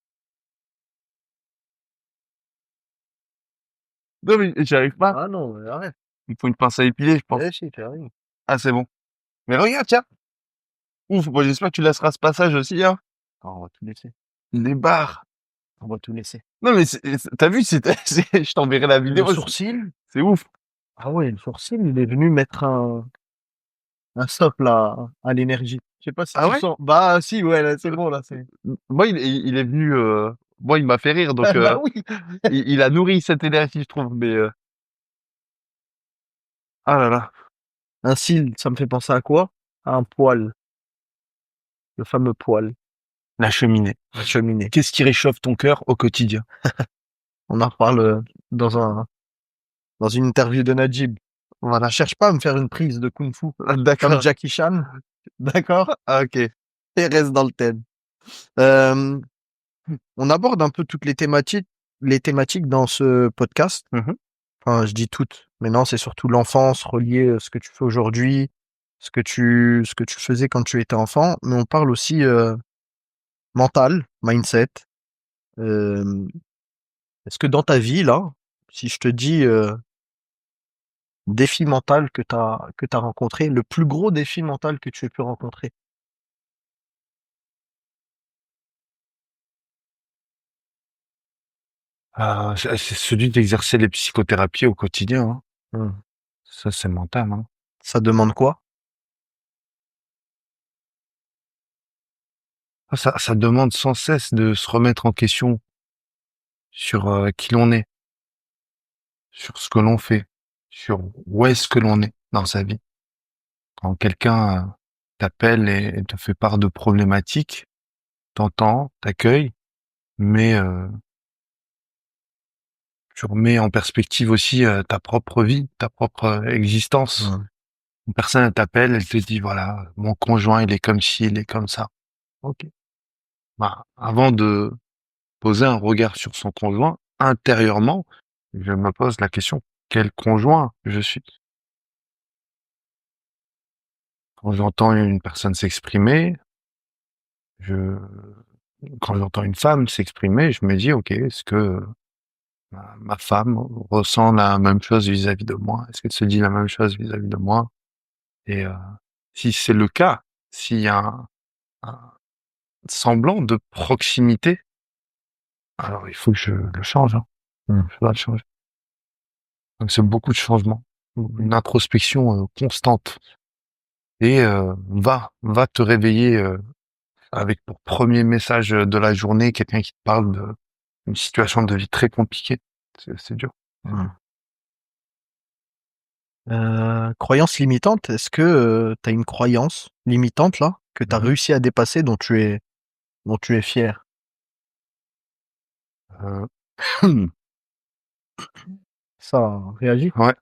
Non, mais j'y arrive pas. Ah non, mais arrête. Il faut une pince à épiler, je pense. Eh si, tu arrives. Ah, c'est bon. Mais regarde, tiens. Ouf, bon, j'espère que tu laisseras ce passage aussi, hein. Ah, on va tout laisser. Les barres. On va tout laisser. Non, mais t'as vu, je t'enverrai la Le vidéo. sourcil. C'est ouf. Ah ouais, le sourcil, il est venu mettre un socle à l'énergie. Je sais pas si Ah tu ouais? sens. Bah si, ouais, là, c'est bon, là, c'est. Moi, il est venu, moi, il m'a fait rire, donc, Bah oui. il a nourri cette énergie, je trouve, mais, ah là là. Un cil, ça me fait penser à quoi? À un poêle. Le fameux poêle. La cheminée. La cheminée. Qu'est-ce qui réchauffe ton cœur au quotidien? On en reparle dans une interview de Najib. Voilà, cherche pas à me faire une prise de kung-fu comme D'accord. Jackie Chan. D'accord? Ah, ok. Et reste dans le thème. Euh, on aborde un peu toutes les thématiques dans ce podcast. Mhm. Enfin, je dis toutes, mais non, c'est surtout l'enfance relié à ce que tu fais aujourd'hui, ce que tu faisais quand tu étais enfant, mais on parle aussi mental, mindset. Euh, Est-ce que dans ta vie, là, si je te dis défi mental que t'as rencontré, le plus gros défi mental que tu aies pu rencontrer? C'est celui d'exercer les psychothérapies au quotidien, hein. Hmm. Ça, c'est mental, hein. Ça demande quoi? Ah, ça demande sans cesse de se remettre en question sur qui l'on est, sur ce que l'on fait, sur où est-ce que l'on est dans sa vie. Quand quelqu'un t'appelle et te fait part de problématiques, t'entends, t'accueilles, mais tu remets en perspective aussi ta propre vie, ta propre existence. Hmm. Une personne elle t'appelle, elle te dit voilà, mon conjoint il est comme ci, il est comme ça. Ok. Bah, avant de poser un regard sur son conjoint, intérieurement, je me pose la question, quel conjoint je suis? Quand j'entends une personne s'exprimer, je, quand j'entends une femme s'exprimer, je me dis, ok, est-ce que ma femme ressent la même chose vis-à-vis de moi? Est-ce qu'elle se dit la même chose vis-à-vis de moi? Et si c'est le cas, s'il y a un semblant de proximité, alors il faut que je le change, hein. Je dois le changer. Donc c'est beaucoup de changements, une introspection constante. Et va te réveiller avec pour premier message de la journée quelqu'un qui te parle d'une situation de vie très compliquée. C'est dur. Hmm. Croyance limitante, est-ce que tu as une croyance limitante là que tu as Mhm. réussi à dépasser dont tu es fier? Euh, Ça réagit. ouais.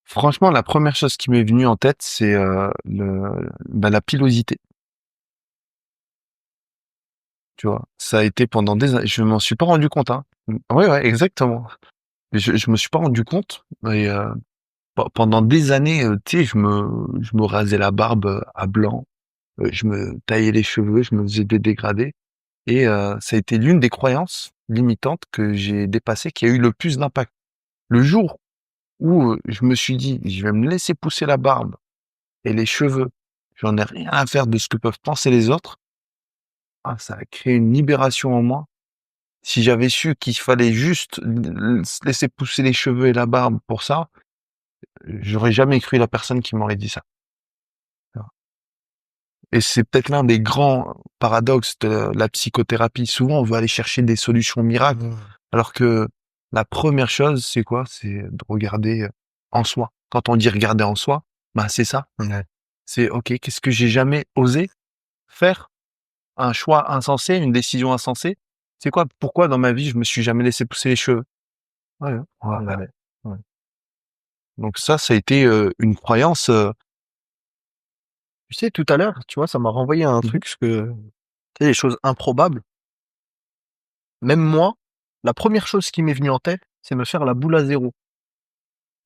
Franchement, la première chose qui m'est venue en tête, c'est la pilosité. Tu vois, ça a été pendant des années. Je m'en suis pas rendu compte, hein. Ouais, exactement. Mais je me suis pas rendu compte. Et pendant des années, tu sais, je me rasais la barbe à blanc, je me taillais les cheveux, je me faisais des dégradés. Et ça a été l'une des croyances limitantes que j'ai dépassées, qui a eu le plus d'impact. Le jour où je me suis dit, je vais me laisser pousser la barbe et les cheveux, j'en ai rien à faire de ce que peuvent penser les autres. Ah, ça a créé une libération en moi. Si j'avais su qu'il fallait juste se laisser pousser les cheveux et la barbe pour ça, j'aurais jamais cru la personne qui m'aurait dit ça. Et c'est peut-être l'un des grands paradoxes de la psychothérapie. Souvent, on veut aller chercher des solutions miracles, alors que la première chose, c'est quoi? C'est de regarder en soi. Quand on dit regarder en soi, bah c'est ça. Ouais. C'est OK, qu'est-ce que j'ai jamais osé faire? Un choix insensé, une décision insensée. C'est quoi? Pourquoi dans ma vie je me suis jamais laissé pousser les cheveux? Ouais, voilà. Ouais. Ouais. Donc ça a été une croyance. Tu sais, tout à l'heure, tu vois, ça m'a renvoyé à un truc, parce que, tu sais, les choses improbables, même moi, la première chose qui m'est venue en tête, c'est me faire la boule à zéro.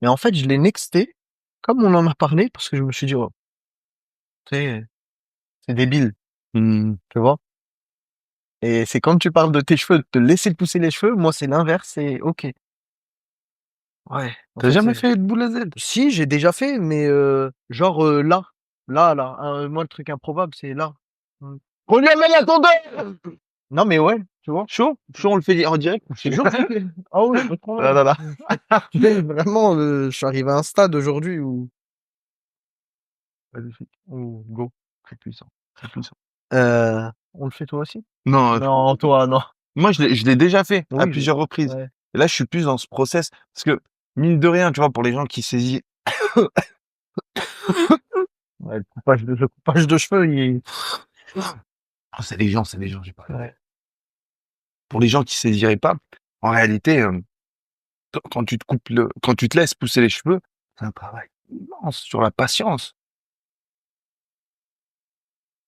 Mais en fait, je l'ai nexté, comme on en a parlé, parce que je me suis dit: «Oh, tu sais, c'est débile», Mmh. tu vois? Et c'est quand tu parles de tes cheveux, de te laisser pousser les cheveux, moi, c'est l'inverse, c'est OK. Ouais, en Tu fait, jamais c'est fait de boule à Z? si, j'ai déjà fait, mais genre, là, moi, le truc improbable, c'est là. Mmh. On lui amène la tondeuse! Non, mais ouais, tu vois? Chaud? Chaud, on le fait en direct? Je te jure que c'est ah oui, pas de Ah problème. là là. Tu sais, vraiment, je suis arrivé à un stade aujourd'hui où Magnifique. Oh, go. Très puissant, très puissant. on le fait toi aussi? Non, Non, toi, non. moi je l'ai déjà fait à Oui, plusieurs reprises. ouais. Et là, je suis plus dans ce process parce que mine de rien, tu vois, pour les gens qui saisissent Ouais, le coupage de cheveux, il oh, c'est des gens, j'ai pas ouais. pour les gens qui saisiraient pas, en réalité, quand tu te laisses pousser les cheveux, c'est un travail immense sur la patience,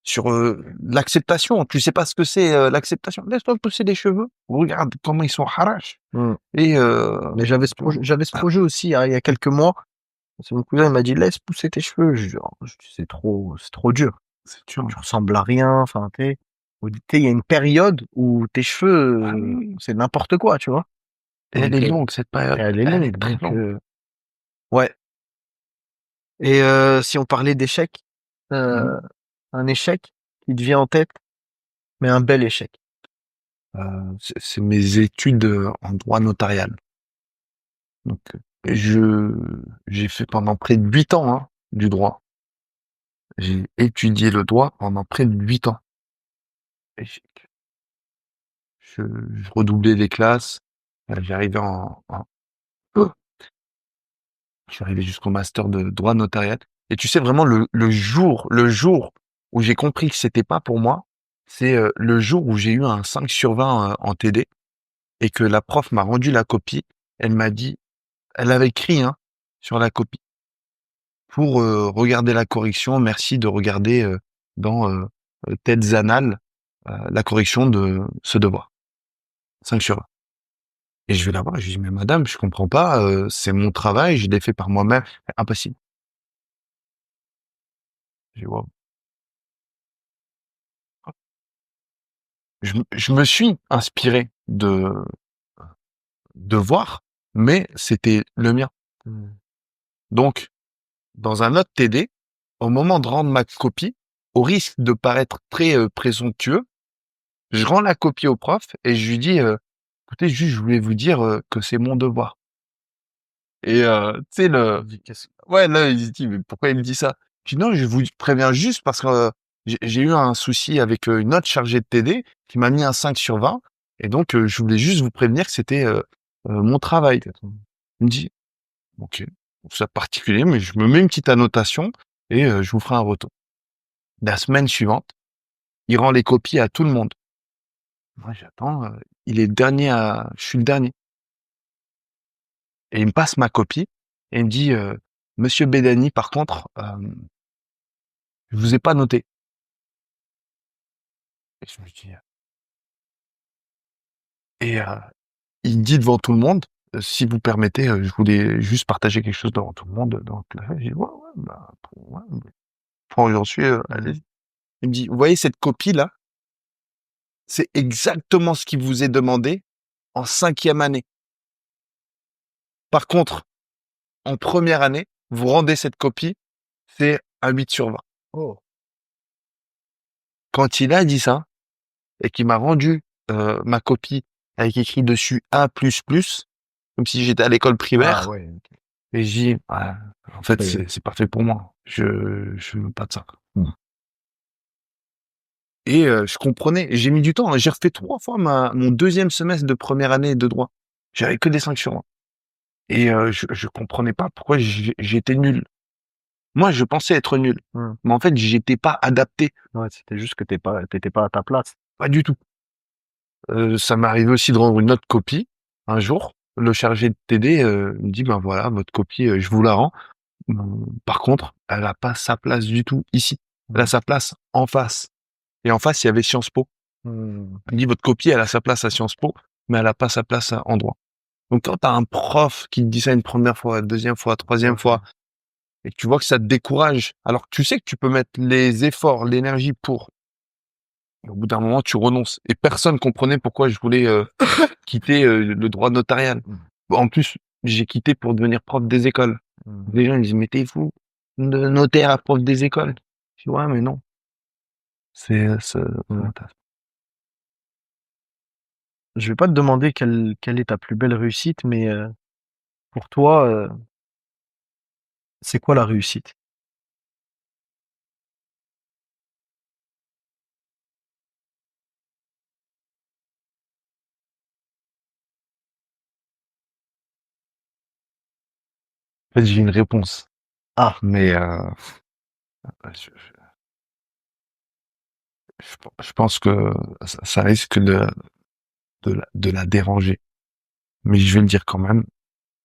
sur, l'acceptation. Tu sais pas ce que c'est, l'acceptation. Laisse-toi pousser les cheveux, regarde comment ils sont haraches Mmh. et Mais j'avais ce ah, projet aussi, il y a quelques mois. C'est mon cousin, il m'a dit: «Laisse pousser tes cheveux». Je dis: «Oh», je dis: «C'est trop dur. c'est dur. Tu ressembles à rien». Enfin, tu sais, il y a une période où tes cheveux, Ah oui, c'est n'importe quoi, tu vois? et elle Donc est longue cette et période, elle est elle longue, est très donc longue. ouais. Et si on parlait d'échec, Mmh. heu, un échec qui te vient en tête, mais un bel échec. C'est mes études, en droit notarial. Donc, j'ai fait pendant près de 8 ans, hein, du droit. J'ai étudié le droit pendant près de 8 ans. Échec. Je redoublais les classes, j'arrivais oh! Je suis arrivé jusqu'au master de droit notarial et tu sais vraiment le jour où j'ai compris que c'était pas pour moi, c'est, le jour où j'ai eu un 5/20 en TD et que la prof m'a rendu la copie. Elle m'a dit elle avait écrit, hein, sur la copie: «Pour, regarder la correction, merci de regarder, dans, telles annales, la correction de ce devoir. 5/20». Et je vais la voir, je lui dis: «Mais madame, je comprends pas, c'est mon travail, je l'ai fait par moi-même». «Impossible». J'ai dit: «Waouh». Je me suis inspiré de devoirs, mais c'était le mien. Mmh. Donc, dans un autre TD, au moment de rendre ma copie, au risque de paraître très, présomptueux, je rends la copie au prof et je lui dis: «Écoutez, juste, je voulais vous dire, que c'est mon devoir». Et tu sais le Je dis: «Qu'est-ce» ouais, là, il se dit: «Mais pourquoi il me dit ça?» Je dis: «Non, je vous préviens juste parce que, j'ai eu un souci avec, une autre chargée de TD qui m'a mis un 5/20 et donc je voulais juste vous prévenir que c'était, mon travail». Il me dit: «OK, c'est particulier, mais je me mets une petite annotation et je vous ferai un retour». La semaine suivante, il rend les copies à tout le monde. Moi, j'attends, il est le dernier à je suis le dernier et il me passe ma copie et il me dit: «Monsieur Bédani, par contre, je vous ai pas noté». Et je me dis, et il dit devant tout le monde, si vous permettez, je voulais juste partager quelque chose devant tout le monde, devant toute la J'ai dit: «Ouais, ouais, bah, ouais, enfin, j'en suis, allez-y». Il me dit: «Vous voyez cette copie-là? C'est exactement ce qui vous est demandé en 5e année. Par contre, en première année, vous rendez cette copie, c'est un 8/20». Oh. Quand il a dit ça et qu'il m'a rendu, ma copie avec écrit dessus A++, comme si j'étais à l'école Ah primaire ouais, OK. et j'ai dit: «Ouais, en fait, Ça y est. c'est pas fait pour moi. Je veux pas de ça». Mmh. Et je comprenais. J'ai mis du temps, hein. J'ai refait 3 fois mon 2e semestre de première année de droit. J'avais que des 5 sur 20 et je comprenais pas pourquoi j'étais nul. Moi, je pensais être nul, Mmh. mais en fait, j'étais pas adapté, Ouais, c'était juste que t'étais pas à ta place. pas du tout. Ça m'est arrivé aussi de rendre une autre copie un jour. Le chargé de TD, me dit: «Ben voilà, votre copie, je vous la rends. Par contre, elle a pas sa place du tout ici. Elle a Mmh. sa place en face» et en face, il y avait Sciences Po. Mmh. Il me dit: «Votre copie, elle a sa place à Sciences Po, mais elle a pas sa place en droit». Donc quand tu as un prof qui te dit ça une première fois, deuxième fois, troisième Ouais. fois et que tu vois que ça te décourage, alors que tu sais que tu peux mettre les efforts, l'énergie pour, et au bout d'un moment, tu renonces et personne comprenait pourquoi je voulais, quitter, le droit notarial. Mmh. Bon, en plus, j'ai quitté pour devenir prof des écoles. Mmh. Les gens ils me disent: «Mais tu fou, de notaire à prof des écoles». Je dis: «Ouais, mais non, ça Ouais. m'intéresse». Je vais pas te demander quelle est ta plus belle réussite, mais pour toi, c'est quoi la réussite? En fait, j'ai une réponse, Ah! mais je je pense que ça risque de la déranger, mais je vais le dire quand même,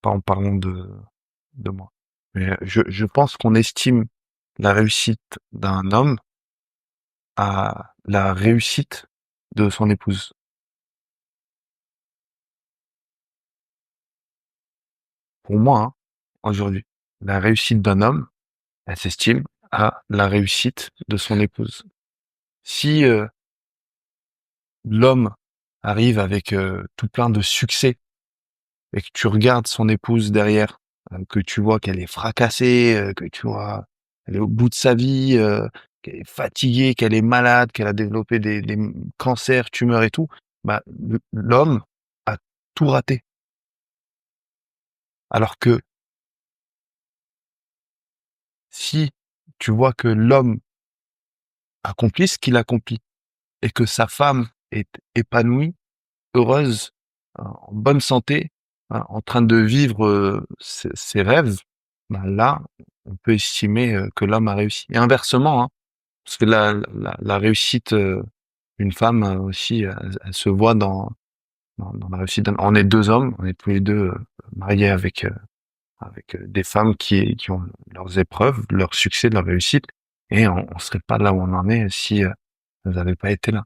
pas en parlant de moi. Mais je pense qu'on estime la réussite d'un homme à la réussite de son épouse. Pour moi, hein, aujourd'hui, la réussite d'un homme, elle s'estime à la réussite de son épouse. Si, l'homme arrive avec, tout plein de succès et que tu regardes son épouse derrière, que tu vois qu'elle est fracassée, que tu vois elle est au bout de sa vie, qu'elle est fatiguée, qu'elle est malade, qu'elle a développé des cancers, tumeurs et tout, bah, l'homme a tout raté. Alors que si tu vois que l'homme accomplit ce qu'il accomplit et que sa femme est épanouie, heureuse, en bonne santé, hein, en train de vivre, ses rêves, bah, là, on peut estimer, que l'homme a réussi et inversement, hein, parce que la réussite, d'une femme, aussi, elle se voit dans la réussite d'un on est 2 hommes, on est tous les 2 mariés avec, des femmes qui ont leurs épreuves, leurs succès, leurs réussites et on serait pas là où on en est si, elles avaient pas été là.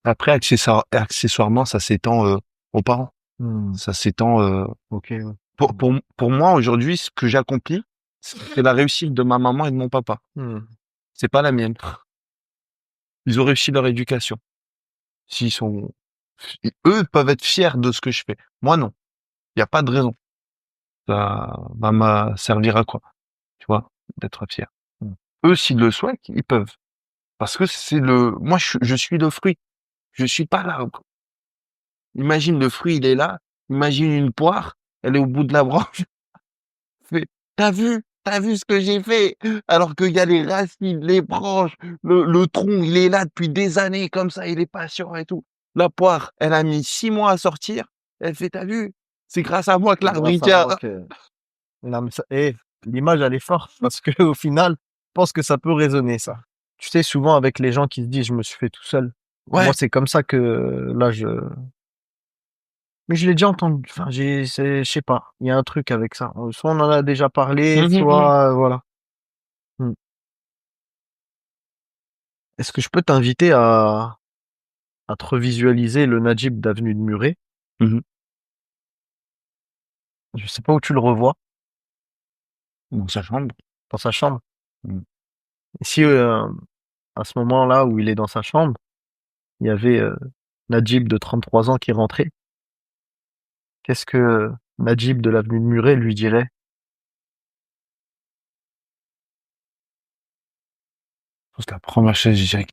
Après accessoirement, ça s'étend, aux parents. Mmh. Ça s'étend, OK, ouais. pour moi aujourd'hui, ce que j'accomplis, c'est la réussite de ma maman et de mon papa. Mmh. C'est pas la mienne. Ils ont réussi leur éducation. S'ils sont eux peuvent être fiers de ce que je fais. Moi non, il y a pas de raison. Ça va me servir à quoi? Tu vois? D'être fier. Mmh. Eux, s'ils le souhaitent, ils peuvent. Parce que c'est le moi je suis le fruit. Je suis pas l'arbre. Imagine le fruit, il est là. Imagine une poire, elle est au bout de la branche. Fais: «Tu vu? T'as vu ce que j'ai fait?» Alors qu'il y a les racines, les branches, le tronc, il est là depuis des années comme ça, il est patient et tout. La poire, elle a mis 6 mois à sortir. Elle fait: «Tu vu? C'est grâce à moi que C'est l'arbre il grâce à tient». moi que non, mais ça l'image elle est forte parce qu'au final, je pense que ça peut résonner ça. Tu sais, souvent avec les gens qui se disent: «Je me suis fait tout seul». Moi, Ouais. c'est comme ça que là, mais je l'ai déjà entendu, enfin, je sais pas, il y a un truc avec ça. Soit on en a déjà parlé, Mmh mh. soit, voilà. Mmh. Est-ce que je peux t'inviter à te revisualiser le Najib d'avenue de Muret Mmh mh. Je sais pas où tu le revois, Dans sa chambre. dans sa chambre. Mmh. Et si, à ce moment-là où il est dans sa chambre, il y avait, Najib de 33 ans qui rentrait, qu'est-ce que Najib de l'avenue de Muret lui dirait? Je pense que la première chose, je dirais: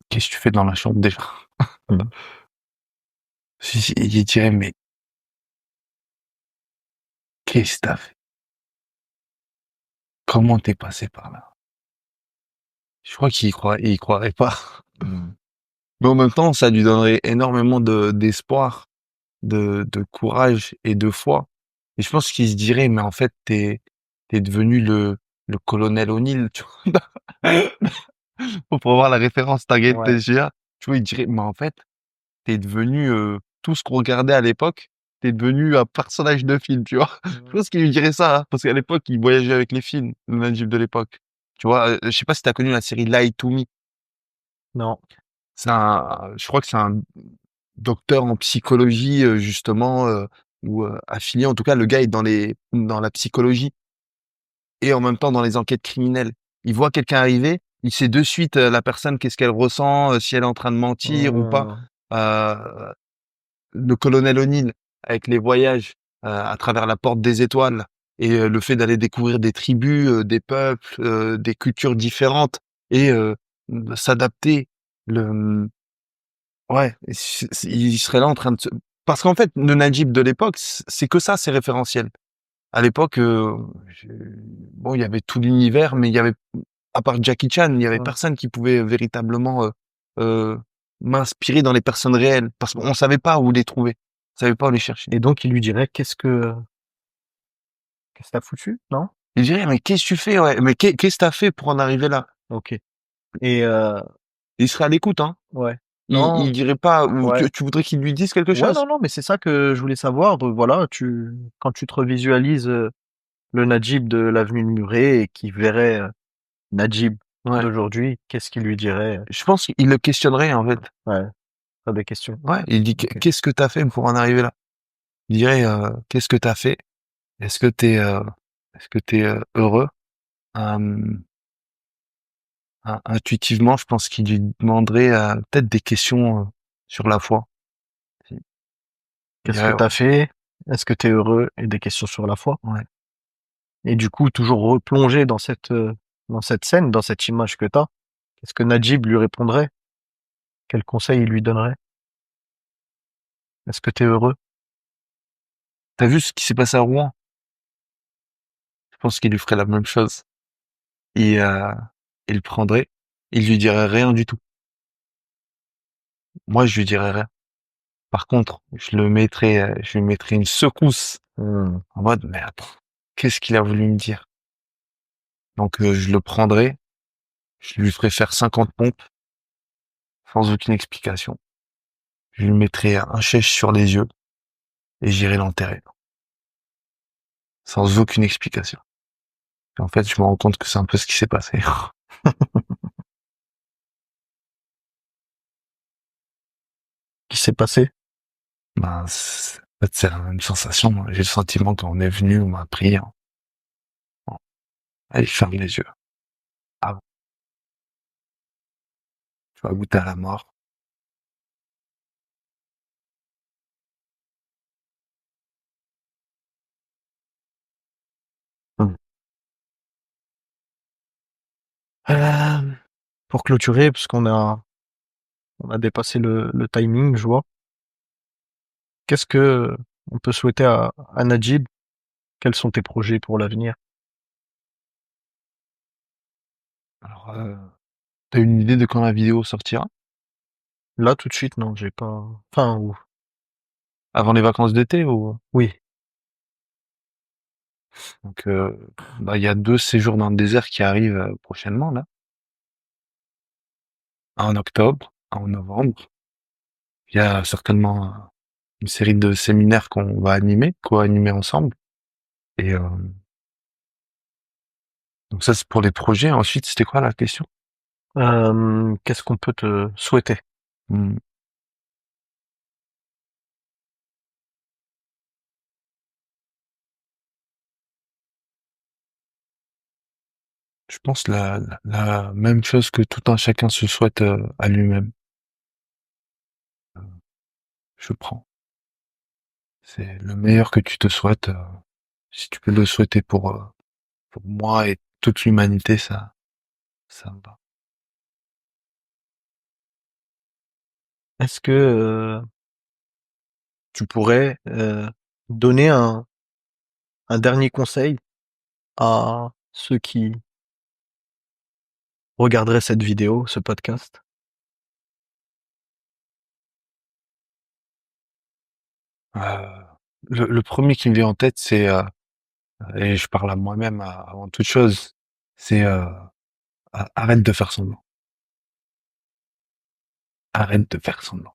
«Qu'est-ce que tu fais dans la chambre déjà?» Mmh. Il dirait: «Mais qu'est-ce que tu fait? Comment t'es passé par là?» Je crois il y croirait pas. Mmh. Mais en même temps, ça lui donnerait énormément d'espoir, de courage et de foi. Et je pense qu'il se dirait: «Mais en fait, t'es devenu le colonel O'Neill», tu vois? Pour voir la référence Target Ouais. SGA, tu vois? Il dirait: «Mais en fait, t'es devenu, tout ce qu'on regardait à l'époque, t'es devenu un personnage de film», tu vois? Je Mmh. pense qu'il lui dirait ça, hein, parce qu'à l'époque, il voyageait avec les films, le Najib de l'époque. Tu vois? Je sais pas si tu as connu la série Lie to Me? Non. Je crois que c'est un docteur en psychologie, justement, ou, affilié, en tout cas, le gars est dans la psychologie et en même temps dans les enquêtes criminelles. Il voit quelqu'un arriver, il sait de suite, la personne, qu'est-ce qu'elle ressent, si elle est en train de mentir ou pas. Mmh. Heu, le colonel O'Neill avec les voyages, à travers la porte des étoiles et le fait d'aller découvrir des tribus, des peuples, des cultures différentes et s'adapter. Le, ouais, et il serait là en train de se parce qu'en fait, le Najib de l'époque, c'est que ça, ses référentiels. À l'époque, je bon, il y avait tout l'univers, mais il y avait à part Jackie Chan, il y avait Mmh. personne qui pouvait véritablement, heu, m'inspirer dans les personnes réelles parce qu'on savait pas où les trouver. On savait pas où les chercher. Et donc il lui dirait: «Qu'est-ce que tu foutu?» Non? Il dirait: «Mais qu'est-ce que tu fais? Ouais, mais qu'est-ce que tu fait pour en arriver là?» OK. Et Il serait à l'écoute, hein. ouais. Il Non, dirait pas ou ouais. tu voudrais qu'il lui dise quelque Ouais, chose? non, non, mais c'est ça que je voulais savoir, voilà, quand tu te revisualises, le Najib de l'avenue de Muret et qui verrait, Najib Ouais. d'aujourd'hui, qu'est-ce qu'il lui dirait? Je pense qu'il le questionnerait, en fait. Ouais, pas des questions. Ouais, il dit: OK. Qu'est-ce que tu as fait pour en arriver là?» Il dirait, «Qu'est-ce que tu as fait? Est-ce que tu es, heureux?» Hem, intuitivement, je pense qu'il lui demanderait, peut-être des questions, sur la foi. Il Qu'est-ce que dirait tu as fait? Est-ce que tu es heureux? Et des questions sur la foi. ouais. Et du coup, toujours replonger dans cette scène, dans cette image que tu as, qu'est-ce que Najib lui répondrait? Quel conseil il lui donnerait? Est-ce que tu es heureux? «Tu as vu ce qui s'est passé à Rouen?» Je pense qu'il lui ferait la même chose. Et il le prendrait, il lui dirait rien du tout. Moi, je lui dirais rien. Par contre, je lui mettrais une secousse Mmh. en mode: «Mais attends, qu'est-ce qu'il a voulu me dire?» Donc je le prendrais, je lui ferais faire 50 pompes sans aucune explication. Je lui mettrais un chèche sur les yeux et j'irais l'enterrer sans aucune explication. Et en fait, je me rends compte que c'est un peu ce qui s'est passé. Qui s'est passé? Ben, en fait, c'est la même sensation. J'ai le sentiment qu'on est venu, on m'a pris, allez, ferme les yeux. Ah, tu vas goûter à la mort. Mmh. Hem, pour clôturer, parce on a dépassé le timing, je vois. Qu'est-ce que on peut souhaiter à Najib? Quels sont tes projets pour l'avenir? Alors, tu une idée de quand la vidéo sortira? Là, tout de suite, non, j'ai pas enfin, ou Avant les vacances d'été ou? oui. Donc, bah, il y a 2 séjours dans le désert qui arrivent, prochainement là. Un en octobre, un en novembre. Il y a certainement, une série de séminaires qu'on va animer, co-animer ensemble et donc ça c'est pour les projets. Ensuite, c'était quoi la question? Qu'est-ce qu'on peut te souhaiter? Mmh. Je pense la même chose que tout un chacun se souhaite à lui-même. Je prends. C'est le meilleur que tu te souhaites. Si tu peux le souhaiter pour moi et toute l'humanité, ça me va. Est-ce que tu pourrais donner un dernier conseil à ceux qui regarderaient cette vidéo, ce podcast? Euh, le premier qui me vient en tête, c'est et je parle à moi-même avant toute chose, c'est arrête de faire semblant. Arrête de faire semblant.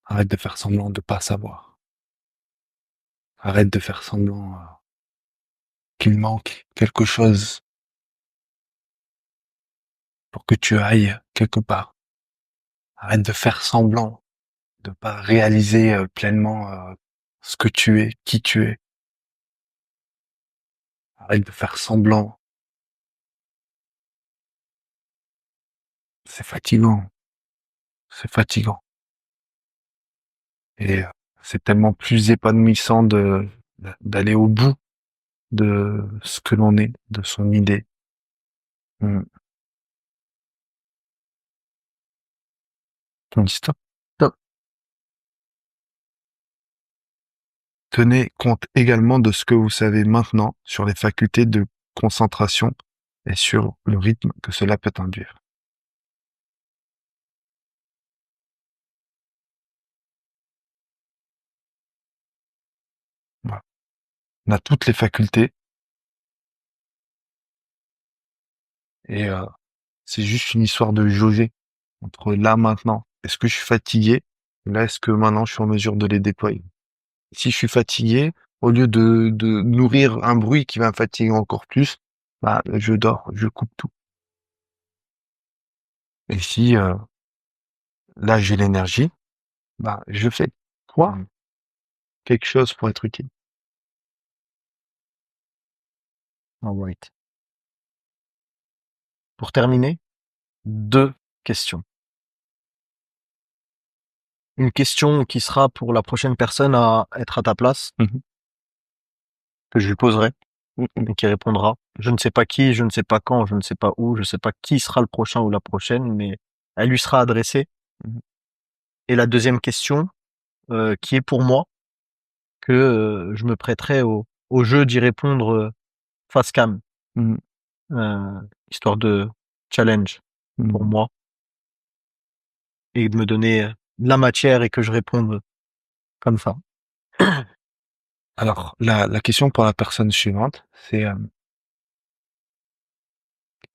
Arrête de faire semblant de pas savoir. Arrête de faire semblant qu'il manque quelque chose pour que tu ailles quelque part. Arrête de faire semblant de pas réaliser pleinement ce que tu es, qui tu es. Arrête de faire semblant. C'est fatigant. C'est fatigant. Et c'est tellement plus épanouissant d'aller au bout de ce que l'on est, de son idée. Mm. Ton histoire. Top. Tenez compte également de ce que vous savez maintenant sur les facultés de concentration et sur le rythme que cela peut induire. Voilà. On a toutes les facultés et c'est juste une histoire de jauger entre là maintenant. Est-ce que je suis fatigué? Là, est-ce que maintenant je suis en mesure de les déployer? Si je suis fatigué, au lieu de nourrir un bruit qui va me fatiguer encore plus, bah, je dors, je coupe tout. Et si là j'ai l'énergie, bah, je fais quoi? Quelque chose pour être utile. Alright. Pour terminer, 2 questions. Une question qui sera pour la prochaine personne à être à ta place, Mhm. que je lui poserai et qui répondra. Je ne sais pas qui, je ne sais pas quand, je ne sais pas où, je ne sais pas qui sera le prochain ou la prochaine, mais elle lui sera adressée. Mhm. Et la deuxième question, qui est pour moi, que je me prêterai au jeu d'y répondre face cam, Mhm. histoire de challenge pour Mhm. moi et de me donner de la matière et que je réponde comme ça. Alors, la question pour la personne suivante, c'est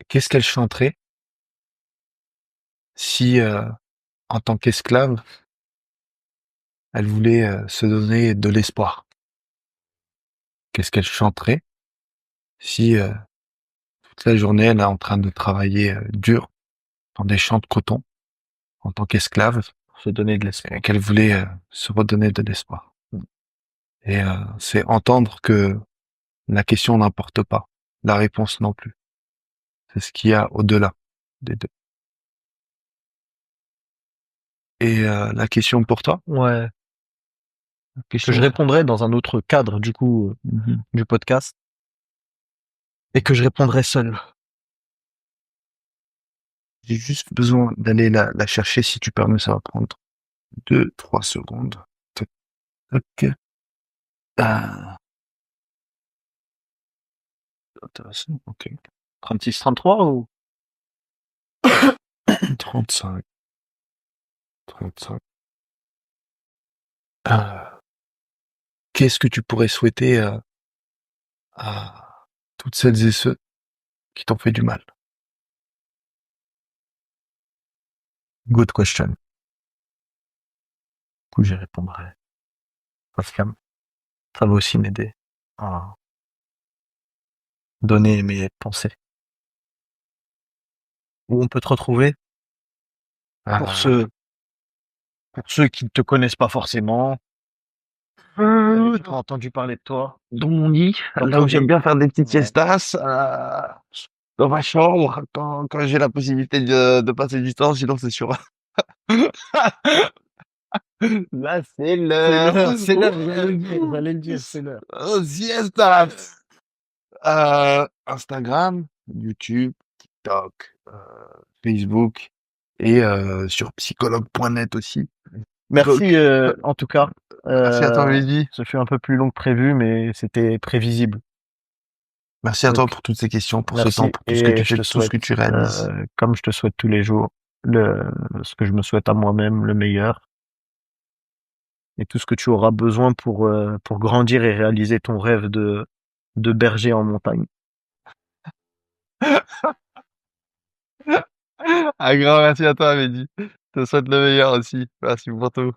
qu'est-ce qu'elle chanterait si, en tant qu'esclave, elle voulait se donner de l'espoir? Qu'est-ce qu'elle chanterait si toute la journée elle est en train de travailler dur dans des champs de coton en tant qu'esclave Se donner de l'espoir. et qu'elle voulait se redonner de l'espoir? Et c'est entendre que la question n'importe pas, la réponse non plus. C'est ce qu'il y a au-delà des deux. Et la question pour toi? Ouais, La que je question. répondrai dans un autre cadre du coup Mhm. du podcast et que je répondrai seul. J'ai juste besoin d'aller la chercher, si tu permets, ça va prendre 2, 3 secondes. Tac, tac. Ah, intéressant, ok. 36-33 ou 35, 35. Ah, qu'est-ce que tu pourrais souhaiter à toutes celles et ceux qui t'ont fait du mal? good question. Du coup, j'y répondrai face cam. Ça va aussi m'aider à donner mes pensées. Où on peut te retrouver pour Ah, ceux qui ne te connaissent pas forcément. T'as entendu parler de toi dans mon lit, dans là ton où j'aime lit. bien faire des petites Ouais. siestas, dans ma chambre, quand j'ai la possibilité de passer du temps, sinon c'est sûr. Là, c'est l'heure. C'est l'heure, j'allais le dire, c'est l'heure. Oh, siesta. Instagram, YouTube, TikTok, Facebook et sur psychologue.net aussi. Merci, Donc, en tout cas. merci à toi, Mehdi. Ce fut un peu plus long que prévu, mais c'était prévisible. Merci à toi Donc, pour toutes ces questions, pour ce temps, merci pour tout ce que et tu je fais, te tout ce que souhaite, tu réalises. comme je te souhaite tous les jours, ce que je me souhaite à moi-même, le meilleur, et tout ce que tu auras besoin pour grandir et réaliser ton rêve de berger en montagne. Un grand merci à toi, Mehdi. Je te souhaite le meilleur aussi. Merci pour tout.